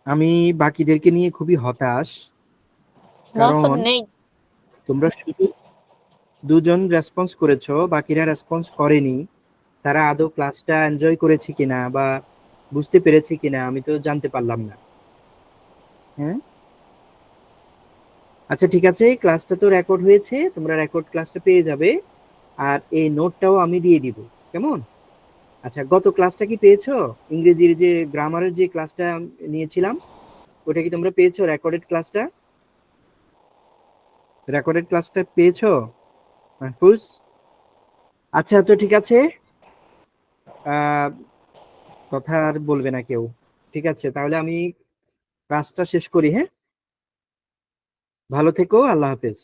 A: আমি বাকিদেরকে নিয়ে খুবই হতাশ,
B: না স্যার
A: কারণ
B: নেই।
A: তোমরা শুধু দুজন রেসপন্স করেছো, বাকিরা রেসপন্স করেনি। তারা আদৌ ক্লাসটা এনজয় করেছে কিনা বা বুঝতে পেরেছে কিনা আমি তো জানতে পারলাম না। হ্যাঁ, আচ্ছা ঠিক আছে, ক্লাসটা তো রেকর্ড হয়েছে, তোমরা রেকর্ড ক্লাসটা পেয়ে যাবে। আর এই নোটটাও আমি দিয়ে দিব, কেমন? আচ্ছা, গত ক্লাসটা কি পেয়েছো? ইংরেজির যে গ্রামারের যে ক্লাসটা নিয়েছিলাম, ওটা কি তোমরা পেয়েছো? রেকর্ডেড ক্লাসটা, রেকর্ডেড ক্লাসটা পেয়েছো মাহফুজ? আচ্ছা, তো ঠিক আছে, আহ কথা আর বলবে না কেউ। ঠিক আছে, তাহলে আমি ক্লাসটা শেষ করি। হ্যাঁ, ভালো থেকো, আল্লাহ হাফেজ।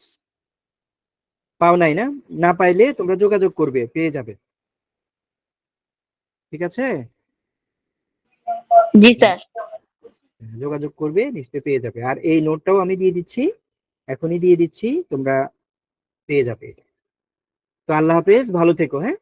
A: পাও নাই না? না পাইলে তোমরা যোগাযোগ করবে, পেয়ে যাবে। ঠিক আছে,
C: জি স্যার।
A: যোগাযোগ করবে, নিশ্চয়ই পেয়ে যাবে। আর এই নোটটাও আমি দিয়ে দিচ্ছি, এখনই দিয়ে দিচ্ছি, তোমরা পেয়ে যাবে। তো আল্লাহ হাফেজ, ভালো থেকো। হ্যাঁ।